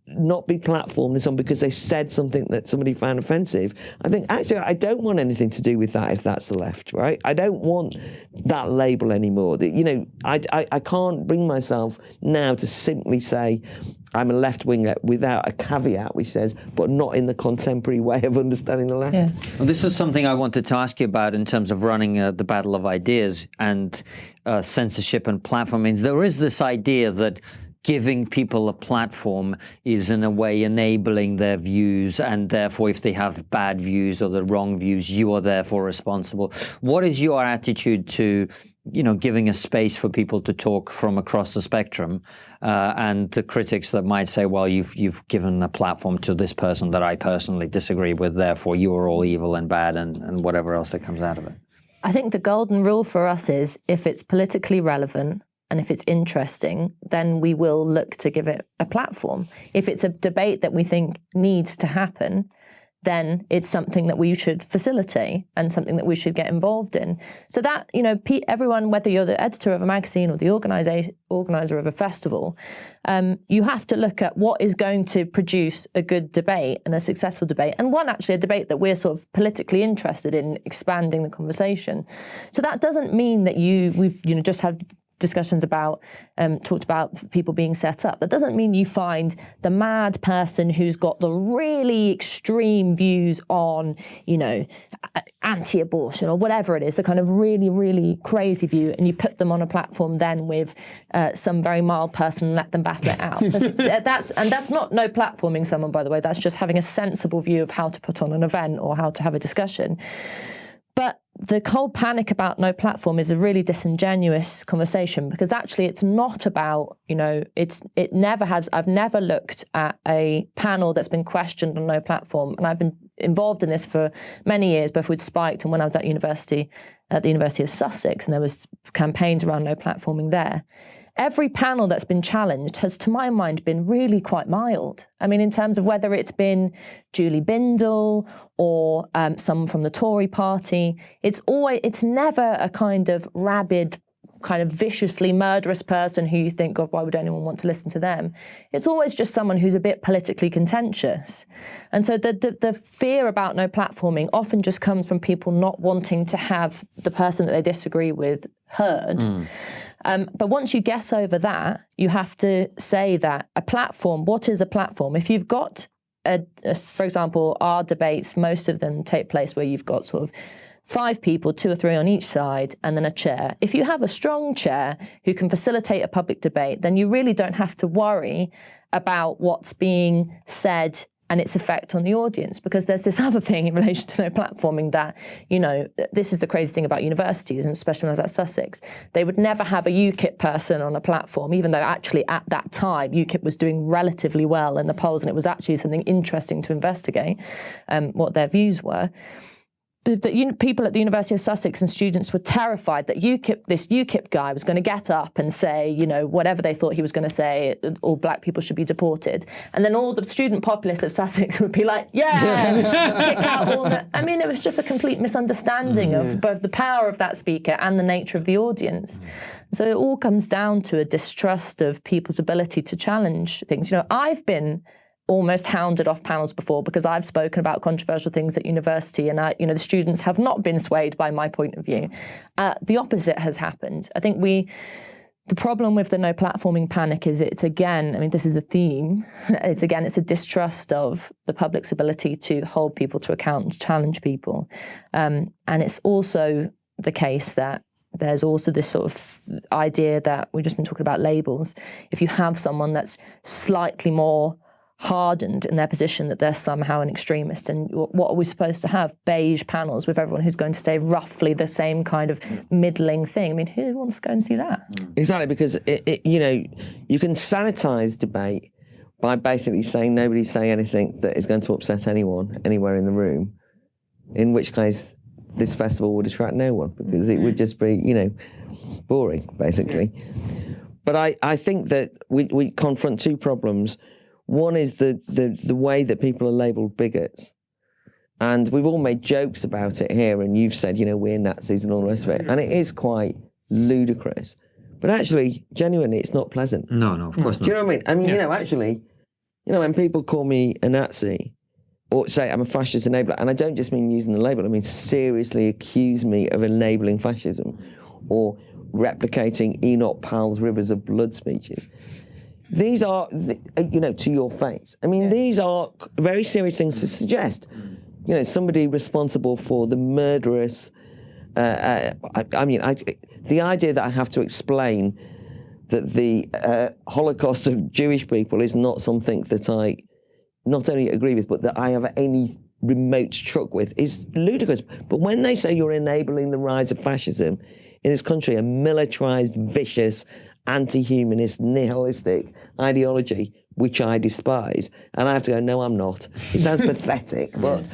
not be platformed and so on because they said something that somebody found offensive, I think, actually, I don't want anything to do with that if that's the left, right? I don't want that label anymore. You know, I can't bring myself now to simply say I'm a left-winger without a caveat which says, but not in the contemporary way of understanding the left. Yeah. Well, this is something I wanted to ask you about in terms of running the battle of ideas and censorship and platform. Means there is this idea that giving people a platform is in a way enabling their views, and therefore if they have bad views or the wrong views, you are therefore responsible. What is your attitude to, you know, giving a space for people to talk from across the spectrum, and the critics that might say, well, you've given a platform to this person that I personally disagree with, therefore you are all evil and bad and whatever else that comes out of it? I think the golden rule for us is if it's politically relevant and if it's interesting, then we will look to give it a platform. If it's a debate that we think needs to happen, then it's something that we should facilitate and something that we should get involved in. So that, you know, everyone, whether you're the editor of a magazine or the organizer of a festival, you have to look at what is going to produce a good debate and a successful debate, and a debate that we're sort of politically interested in expanding the conversation. So that doesn't mean that we've just had discussions about, talked about people being set up. That doesn't mean you find the mad person who's got the really extreme views on, you know, anti-abortion or whatever it is, the kind of really, really crazy view, and you put them on a platform then with some very mild person and let them battle it out. That's not no platforming someone, by the way. That's just having a sensible view of how to put on an event or how to have a discussion. But the whole panic about no platform is a really disingenuous conversation, because actually it's not about, you know, I've never looked at a panel that's been questioned on no platform, and I've been involved in this for many years, both with Spiked and when I was at the University of Sussex, and there was campaigns around no platforming there. Every panel that's been challenged has, to my mind, been really quite mild. I mean, in terms of whether it's been Julie Bindel or someone from the Tory party, it's never a kind of rabid, kind of viciously murderous person who you think, God, why would anyone want to listen to them? It's always just someone who's a bit politically contentious. And so the fear about no platforming often just comes from people not wanting to have the person that they disagree with heard. But once you get over that, you have to say that a platform, what is a platform? If you've got, for example, our debates, most of them take place where you've got sort of 5 people, 2 or 3 on each side, and then a chair. If you have a strong chair who can facilitate a public debate, then you really don't have to worry about what's being said and its effect on the audience, because there's this other thing in relation to no platforming that, you know, this is the crazy thing about universities, and especially when I was at Sussex, they would never have a UKIP person on a platform, even though actually at that time UKIP was doing relatively well in the polls, and it was actually something interesting to investigate what their views were. people at the University of Sussex and students were terrified that this UKIP guy was going to get up and say, whatever they thought he was going to say, all black people should be deported. And then all the student populace of Sussex would be like, yeah, kick out all the... I mean, it was just a complete misunderstanding of both the power of that speaker and the nature of the audience. So it all comes down to a distrust of people's ability to challenge things. I've been almost hounded off panels before because I've spoken about controversial things at university, and the students have not been swayed by my point of view. The opposite has happened. I think the problem with the no platforming panic is this is a theme. It's a distrust of the public's ability to hold people to account, to challenge people. And it's also the case that there's also this sort of idea that we've just been talking about labels. If you have someone that's slightly more hardened in their position, that they're somehow an extremist. And what are we supposed to have? Beige panels with everyone who's going to say roughly the same kind of middling thing. I mean, who wants to go and see that? Exactly, because you can sanitize debate by basically saying nobody's saying anything that is going to upset anyone anywhere in the room, in which case this festival would attract no one, because it would just be, boring, basically. But I think that we confront two problems. One is the way that people are labelled bigots. And we've all made jokes about it here, and you've said, we're Nazis and all the rest of it. And it is quite ludicrous. But actually, genuinely, it's not pleasant. No, of course not. Do you know what I mean? Actually, when people call me a Nazi, or say I'm a fascist enabler, and I don't just mean using the label, I mean seriously accuse me of enabling fascism or replicating Enoch Powell's Rivers of Blood speeches. These are, to your face. I mean, these are very serious things to suggest. Somebody responsible for the murderous... the idea that I have to explain that the Holocaust of Jewish people is not something that I not only agree with, but that I have any remote truck with is ludicrous. But when they say you're enabling the rise of fascism in this country, a militarized, vicious, anti-humanist, nihilistic ideology, which I despise, and I have to go, no, I'm not. It sounds pathetic, but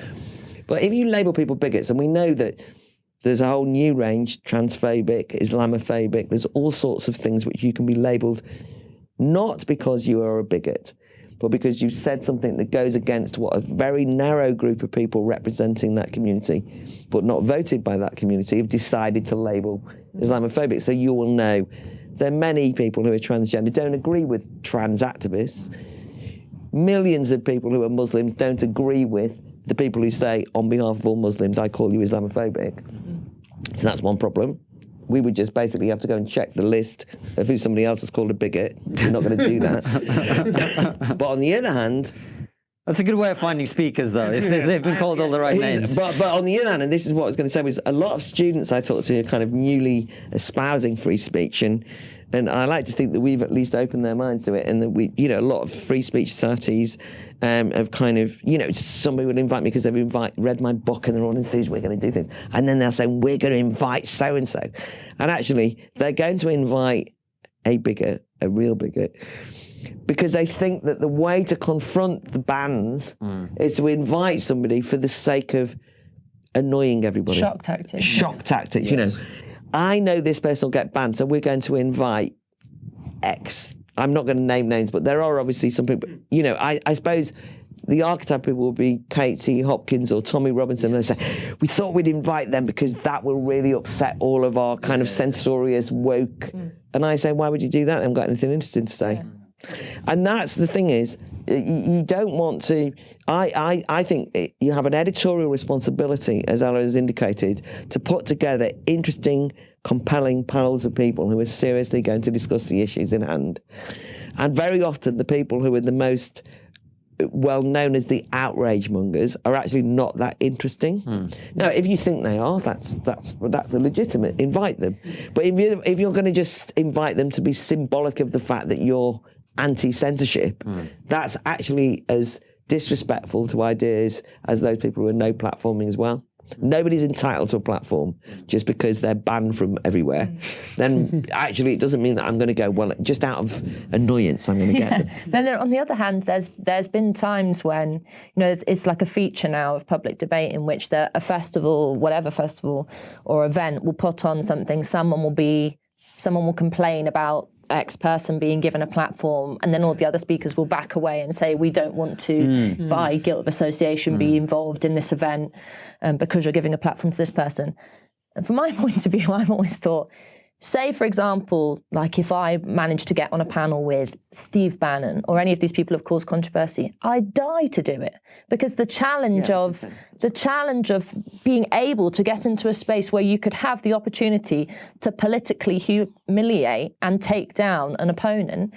if you label people bigots, and we know that there's a whole new range, transphobic, Islamophobic, there's all sorts of things which you can be labelled not because you are a bigot, but because you said something that goes against what a very narrow group of people representing that community, but not voted by that community, have decided to label Islamophobic. So you will know there are many people who are transgender don't agree with trans activists. Millions of people who are Muslims don't agree with the people who say, on behalf of all Muslims, I call you Islamophobic. So that's one problem. We would just basically have to go and check the list of who somebody else has called a bigot. We're not going to do that. But on the other hand... That's a good way of finding speakers, though, if they've been called all the right names. But on the other hand, and this is what I was going to say, was a lot of students I talk to are kind of newly espousing free speech, and I like to think that we've at least opened their minds to it, and that we, a lot of free speech societies have kind of, somebody would invite me because they've read my book and they're all enthused, we're going to do things. And then they'll say, we're going to invite so-and-so. And actually, they're going to invite a bigot, a real bigot, because they think that the way to confront the bans is to invite somebody for the sake of annoying everybody. Shock tactics. Shock tactics, yes. I know this person will get banned, so we're going to invite X. I'm not going to name names, but there are obviously some people, I suppose the archetype people will be Katie Hopkins or Tommy Robinson, and they say, we thought we'd invite them because that will really upset all of our kind of censorious woke. And I say, why would you do that? I haven't got anything interesting to say. And that's the thing is, you don't want to... I think you have an editorial responsibility, as Ella has indicated, to put together interesting, compelling panels of people who are seriously going to discuss the issues in hand. And very often the people who are the most well known as the outrage mongers are actually not that interesting. Now, if you think they are, that's a legitimate. Invite them. But if you're going to just invite them to be symbolic of the fact that you're anti-censorship, that's actually as disrespectful to ideas as those people who are no platforming as well. nobody's entitled to a platform just because they're banned from everywhere, then actually it doesn't mean that I'm going to go, well, just out of annoyance, I'm going to get them. Then on the other hand, there's been times when, it's like a feature now of public debate in which a festival, whatever festival or event, will put on something, someone will complain about X person being given a platform, and then all the other speakers will back away and say, we don't want to, by guilt of association, be involved in this event because you're giving a platform to this person. And from my point of view, I've always thought, say, for example, like if I managed to get on a panel with Steve Bannon or any of these people who've caused controversy, I'd die to do it, because the challenge of being able to get into a space where you could have the opportunity to politically humiliate and take down an opponent,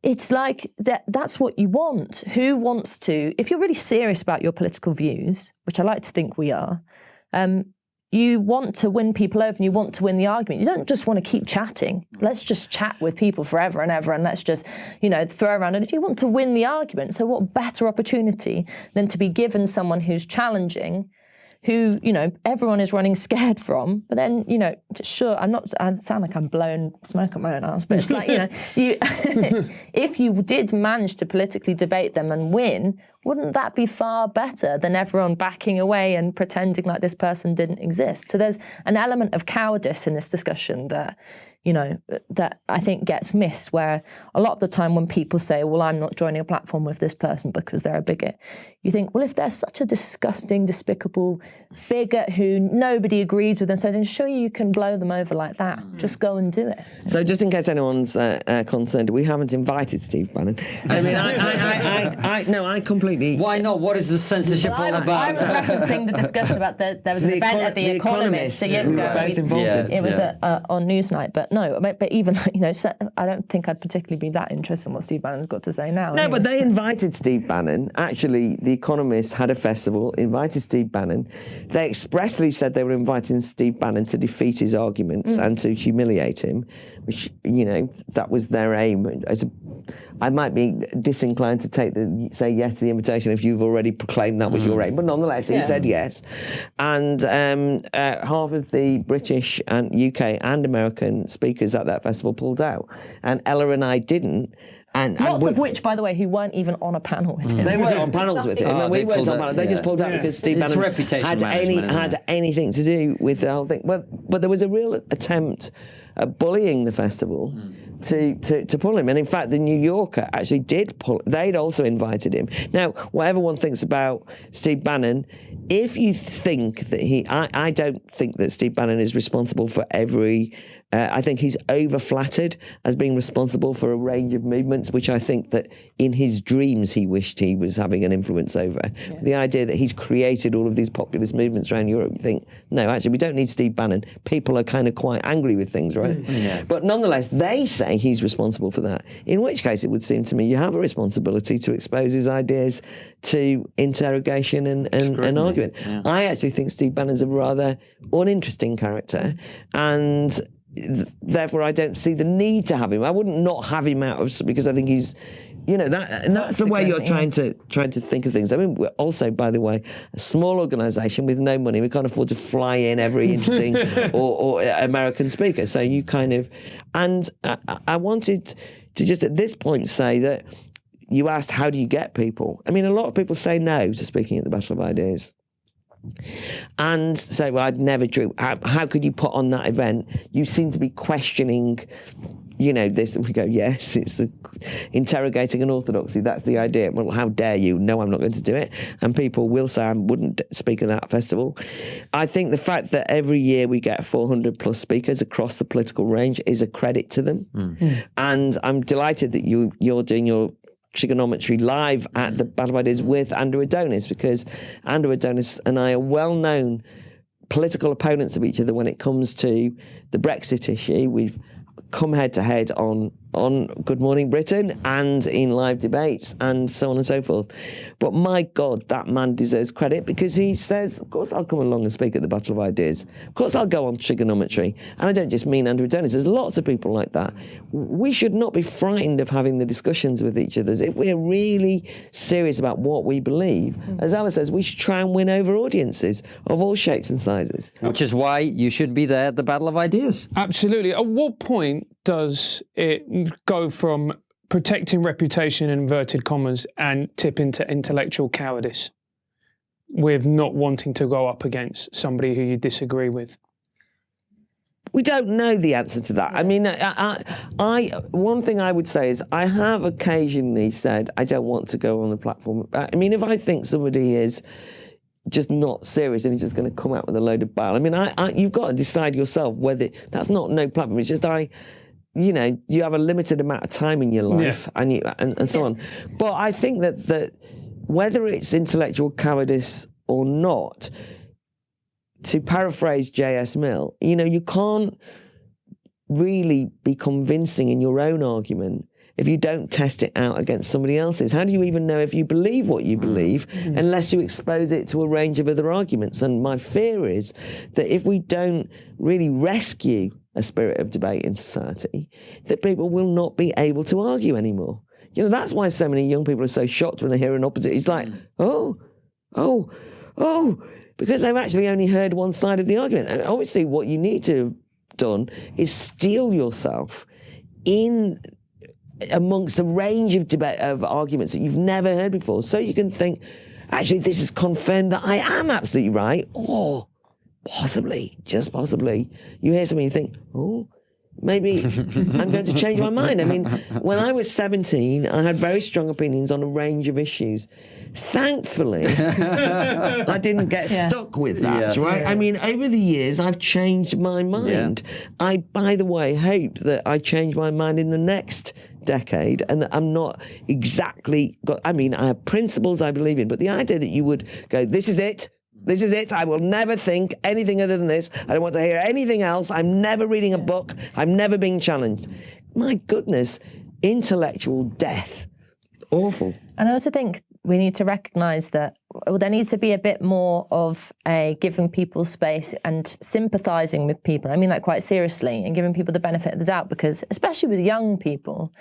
it's like that's what you want. Who wants to, if you're really serious about your political views, which I like to think we are, you want to win people over and you want to win the argument. You don't just want to keep chatting. Let's just chat with people forever and ever and let's just, throw around energy. You want to win the argument. So what better opportunity than to be given someone who's challenging, who, everyone is running scared from. But then, sure, I sound like I'm blowing smoke at my own ass, but it's like, if you did manage to politically debate them and win, wouldn't that be far better than everyone backing away and pretending like this person didn't exist? So there's an element of cowardice in this discussion that, that I think gets missed, where a lot of the time when people say, well, I'm not joining a platform with this person because they're a bigot, you think, well, if they're such a disgusting, despicable bigot who nobody agrees with, and so then sure, you can blow them over like that. Just go and do it. So just in case anyone's concerned, we haven't invited Steve Bannon. I mean, I completely... Why not? What is the censorship all about? I was referencing the discussion about there was an event at The Economist 2 years ago. Both involved. It was on Newsnight, but no, but even, I don't think I'd particularly be that interested in what Steve Bannon's got to say now. No, anyway. but they invited Steve Bannon. Actually, The Economist had a festival, invited Steve Bannon. They expressly said they were inviting Steve Bannon to defeat his arguments and to humiliate him, which, that was their aim. I might be disinclined to say yes to the invitation if you've already proclaimed that was your aim, but nonetheless, he said yes. And half of the British and UK and American speakers at that festival pulled out. And Ella and I didn't. Lots of which, by the way, who weren't even on a panel with him. They weren't on panels with him. And we weren't on panels. They just pulled out because Steve Bannon had anything to do with the whole thing. But there was a real attempt at bullying the festival to pull him. And in fact, the New Yorker actually did pull. They'd also invited him. Now, whatever one thinks about Steve Bannon, if you think that I don't think that Steve Bannon is responsible for every... I think he's over-flattered as being responsible for a range of movements, which I think that in his dreams he wished he was having an influence over. Yeah. The idea that he's created all of these populist movements around Europe, you think, no, actually, we don't need Steve Bannon. People are kind of quite angry with things, right? Yeah. But nonetheless, they say he's responsible for that, in which case it would seem to me you have a responsibility to expose his ideas to interrogation and argument. Yeah. I actually think Steve Bannon's a rather uninteresting character, and therefore I don't see the need to have him. I wouldn't not have him out of, because I think he's, that's the way you're trying to think of things. I mean, we're also, by the way, a small organisation with no money. We can't afford to fly in every interesting or American speaker. So you kind of, and I wanted to just at this point say that you asked, how do you get people? I mean, a lot of people say no to speaking at the Battle of Ideas. And say, well, I'd never dream. How could you put on that event? You seem to be questioning, this. And we go, yes, it's the interrogating an orthodoxy. That's the idea. Well, how dare you? No, I'm not going to do it. And people will say I wouldn't speak at that festival. I think the fact that every year we get 400 plus speakers across the political range is a credit to them. And I'm delighted that you're doing your TRIGGERnometry live at the Battle of Ideas with Andrew Adonis, because Andrew Adonis and I are well-known political opponents of each other when it comes to the Brexit issue. We've come head-to-head on on Good Morning Britain and in live debates and so on and so forth. But my God, that man deserves credit because he says, of course I'll come along and speak at the Battle of Ideas. Of course I'll go on TRIGGERnometry. And I don't just mean Andrew Dennis. There's lots of people like that. We should not be frightened of having the discussions with each other. If we're really serious about what we believe, as Ella says, we should try and win over audiences of all shapes and sizes. Which is why you should be there at the Battle of Ideas. Absolutely. At what point does it go from protecting reputation in inverted commas and tip into intellectual cowardice with not wanting to go up against somebody who you disagree with? We don't know the answer to that. I mean, I one thing I would say is I have occasionally said I don't want to go on the platform. I mean, if I think somebody is just not serious and he's just going to come out with a load of bile, I mean, you've got to decide yourself whether that's not no platform. It's just you know, you have a limited amount of time in your life and so on. But I think that whether it's intellectual cowardice or not, to paraphrase J.S. Mill, you know, you can't really be convincing in your own argument if you don't test it out against somebody else's. How do you even know if you believe what you believe unless you expose it to a range of other arguments? And my fear is that if we don't really rescue a spirit of debate in society, that people will not be able to argue anymore. You know, that's why so many young people are so shocked when they hear an opposite. It's like, oh, because they've actually only heard one side of the argument. And obviously what you need to have done is steel yourself in amongst a range of debate of arguments that you've never heard before, so you can think, actually, this has confirmed that I am absolutely right, or possibly, just possibly, you hear something and you think, oh, maybe I'm going to change my mind. I mean, when I was 17, I had very strong opinions on a range of issues. Thankfully, I didn't get stuck with that, right? I mean, over the years, I've changed my mind. I, by the way, hope that I change my mind in the next decade and that I'm not exactly I have principles I believe in, but the idea that you would go, this is it, I will never think anything other than this, I don't want to hear anything else, I'm never reading a book, I'm never being challenged. My goodness, intellectual death. Awful. And I also think we need to recognise that there needs to be a bit more of a giving people space and sympathising with people. I mean that quite seriously, and giving people the benefit of the doubt, because especially with young people,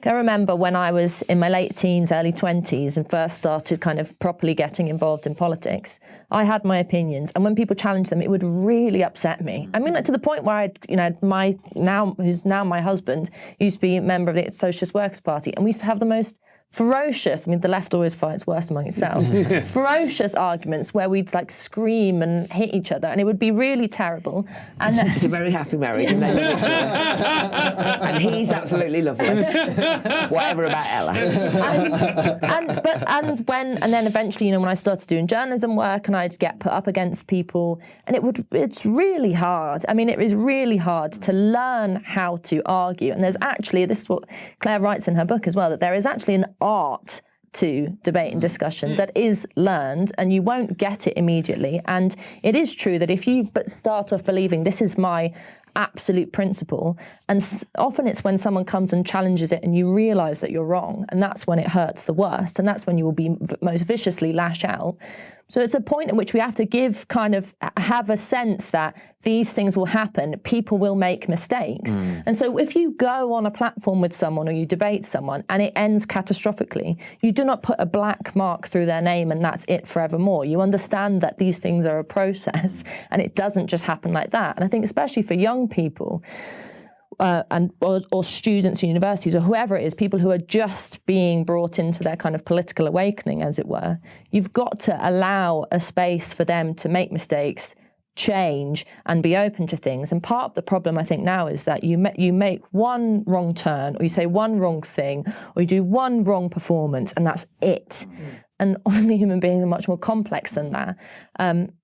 I remember when I was in my late teens, early 20s, and first started kind of properly getting involved in politics, I had my opinions, and when people challenged them, it would really upset me. I mean, like, to the point where who's now my husband, used to be a member of the Socialist Workers' Party, and we used to have the most ferocious, I mean, the left always fights worse among itself, ferocious arguments where we'd like scream and hit each other, and it would be really terrible. And it's a very happy marriage, and they love each other. And he's absolutely lovely. Whatever about Ella. And then eventually, you know, when I started doing journalism work, and I'd get put up against people, and it's really hard. I mean, it is really hard to learn how to argue. And there's actually, this is what Claire writes in her book as well, that there is actually an art to debate and discussion that is learned, and you won't get it immediately. And it is true that if you start off believing this is my absolute principle, and often it's when someone comes and challenges it and you realise that you're wrong, and that's when it hurts the worst, and that's when you will be most viciously lash out. So it's a point at which we have to have a sense that these things will happen, people will make mistakes. And so if you go on a platform with someone or you debate someone and it ends catastrophically, you do not put a black mark through their name and that's it forevermore. You understand that these things are a process and it doesn't just happen like that. And I think especially for young people, or students in universities, or whoever it is, people who are just being brought into their kind of political awakening, as it were, you've got to allow a space for them to make mistakes, change, and be open to things. And part of the problem, I think, now is that you make one wrong turn, or you say one wrong thing, or you do one wrong performance, and that's it. And obviously human beings are much more complex than that.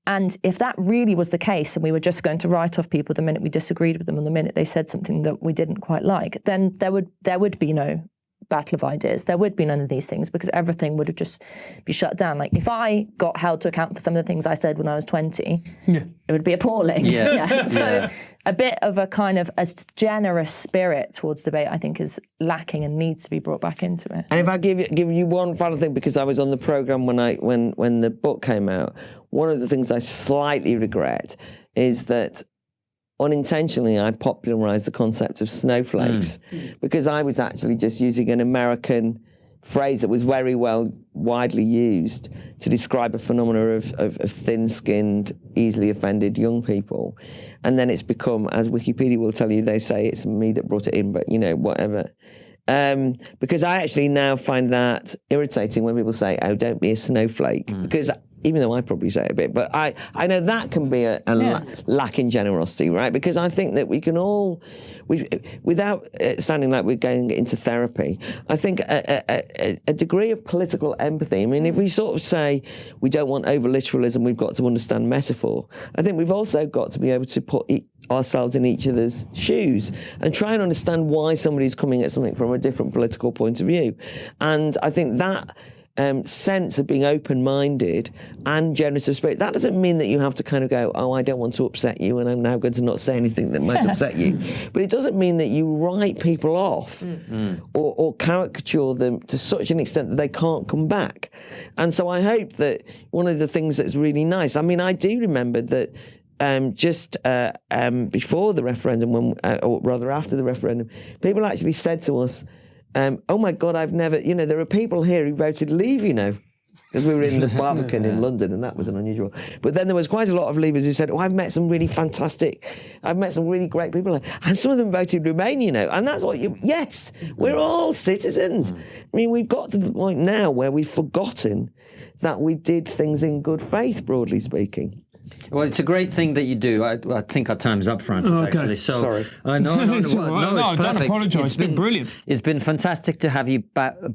And if that really was the case, and we were just going to write off people the minute we disagreed with them and the minute they said something that we didn't quite like, then there would be no battle of ideas, there would be none of these things because everything would have just be shut down. Like if I got held to account for some of the things I said when I was 20, it would be appalling. Yes. So a bit of a kind of a generous spirit towards debate, I think, is lacking and needs to be brought back into it. And if I give you one final thing, because I was on the programme when the book came out, one of the things I slightly regret is that unintentionally I popularised the concept of snowflakes because I was actually just using an American phrase that was very widely used to describe a phenomenon of thin-skinned, easily offended young people. And then it's become, as Wikipedia will tell you, they say it's me that brought it in, but whatever. Because I actually now find that irritating when people say, oh, don't be a snowflake, because even though I probably say it a bit, but I know that can be a lack in generosity, right? Because I think that we can all, without sounding like we're going into therapy, I think a degree of political empathy. I mean, if we sort of say we don't want over-literalism, we've got to understand metaphor, I think we've also got to be able to put ourselves in each other's shoes and try and understand why somebody's coming at something from a different political point of view. And I think that sense of being open-minded and generous of spirit, that doesn't mean that you have to kind of go, oh, I don't want to upset you and I'm now going to not say anything that might upset you. But it doesn't mean that you write people off or caricature them to such an extent that they can't come back. And so I hope that one of the things that's really nice, I mean, I do remember that just before the referendum, or rather after the referendum, people actually said to us, oh my God, I've never, there are people here who voted Leave, because we were in the Barbican in London and that was an unusual. But then there was quite a lot of Leavers who said, oh, I've met some really really great people. And some of them voted Remain, and that's what yes, we're all citizens. I mean, we've got to the point now where we've forgotten that we did things in good faith, broadly speaking. Well, it's a great thing that you do. I think our time's up, Francis, actually. So, sorry. No, It's all right. No, it's perfect. don't apologise. It's been brilliant. It's been fantastic to have you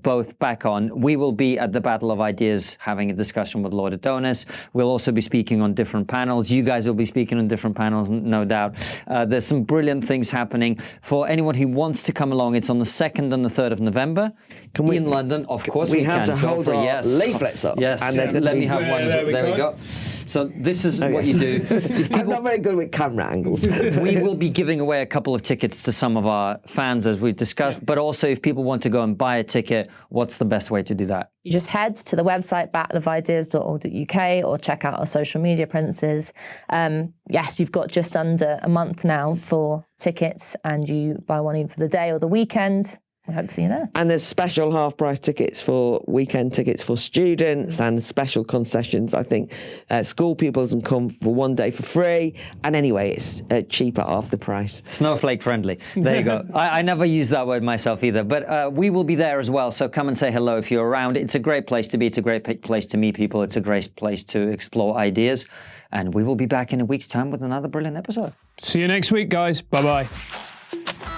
both back on. We will be at the Battle of Ideas having a discussion with Lord Adonis. We'll also be speaking on different panels. You guys will be speaking on different panels, no doubt. There's some brilliant things happening. For anyone who wants to come along, it's on the 2nd and the 3rd of November in London. Of course we have can. to hold our leaflets up. Yes, and let me have one. There we go. So this is what you do. I'm not very good with camera angles. We will be giving away a couple of tickets to some of our fans, as we've discussed. But also, if people want to go and buy a ticket, what's the best way to do that? You just head to the website battleofideas.org.uk or check out our social media presences. Yes, you've got just under a month now for tickets, and you buy one either for the day or the weekend. We hope to see you there. And there's special half-price tickets for weekend tickets for students and special concessions. I think school pupils can come for one day for free. And anyway, it's cheaper half the price. Snowflake friendly. There you go. I never use that word myself either. But we will be there as well. So come and say hello if you're around. It's a great place to be. It's a great place to meet people. It's a great place to explore ideas. And we will be back in a week's time with another brilliant episode. See you next week, guys. Bye-bye.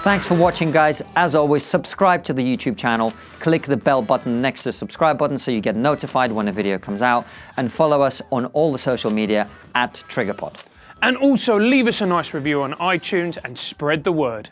Thanks for watching, guys. As always, subscribe to the YouTube channel. Click the bell button next to the subscribe button so you get notified when a video comes out. And follow us on all the social media @TriggerPod. And also leave us a nice review on iTunes and spread the word.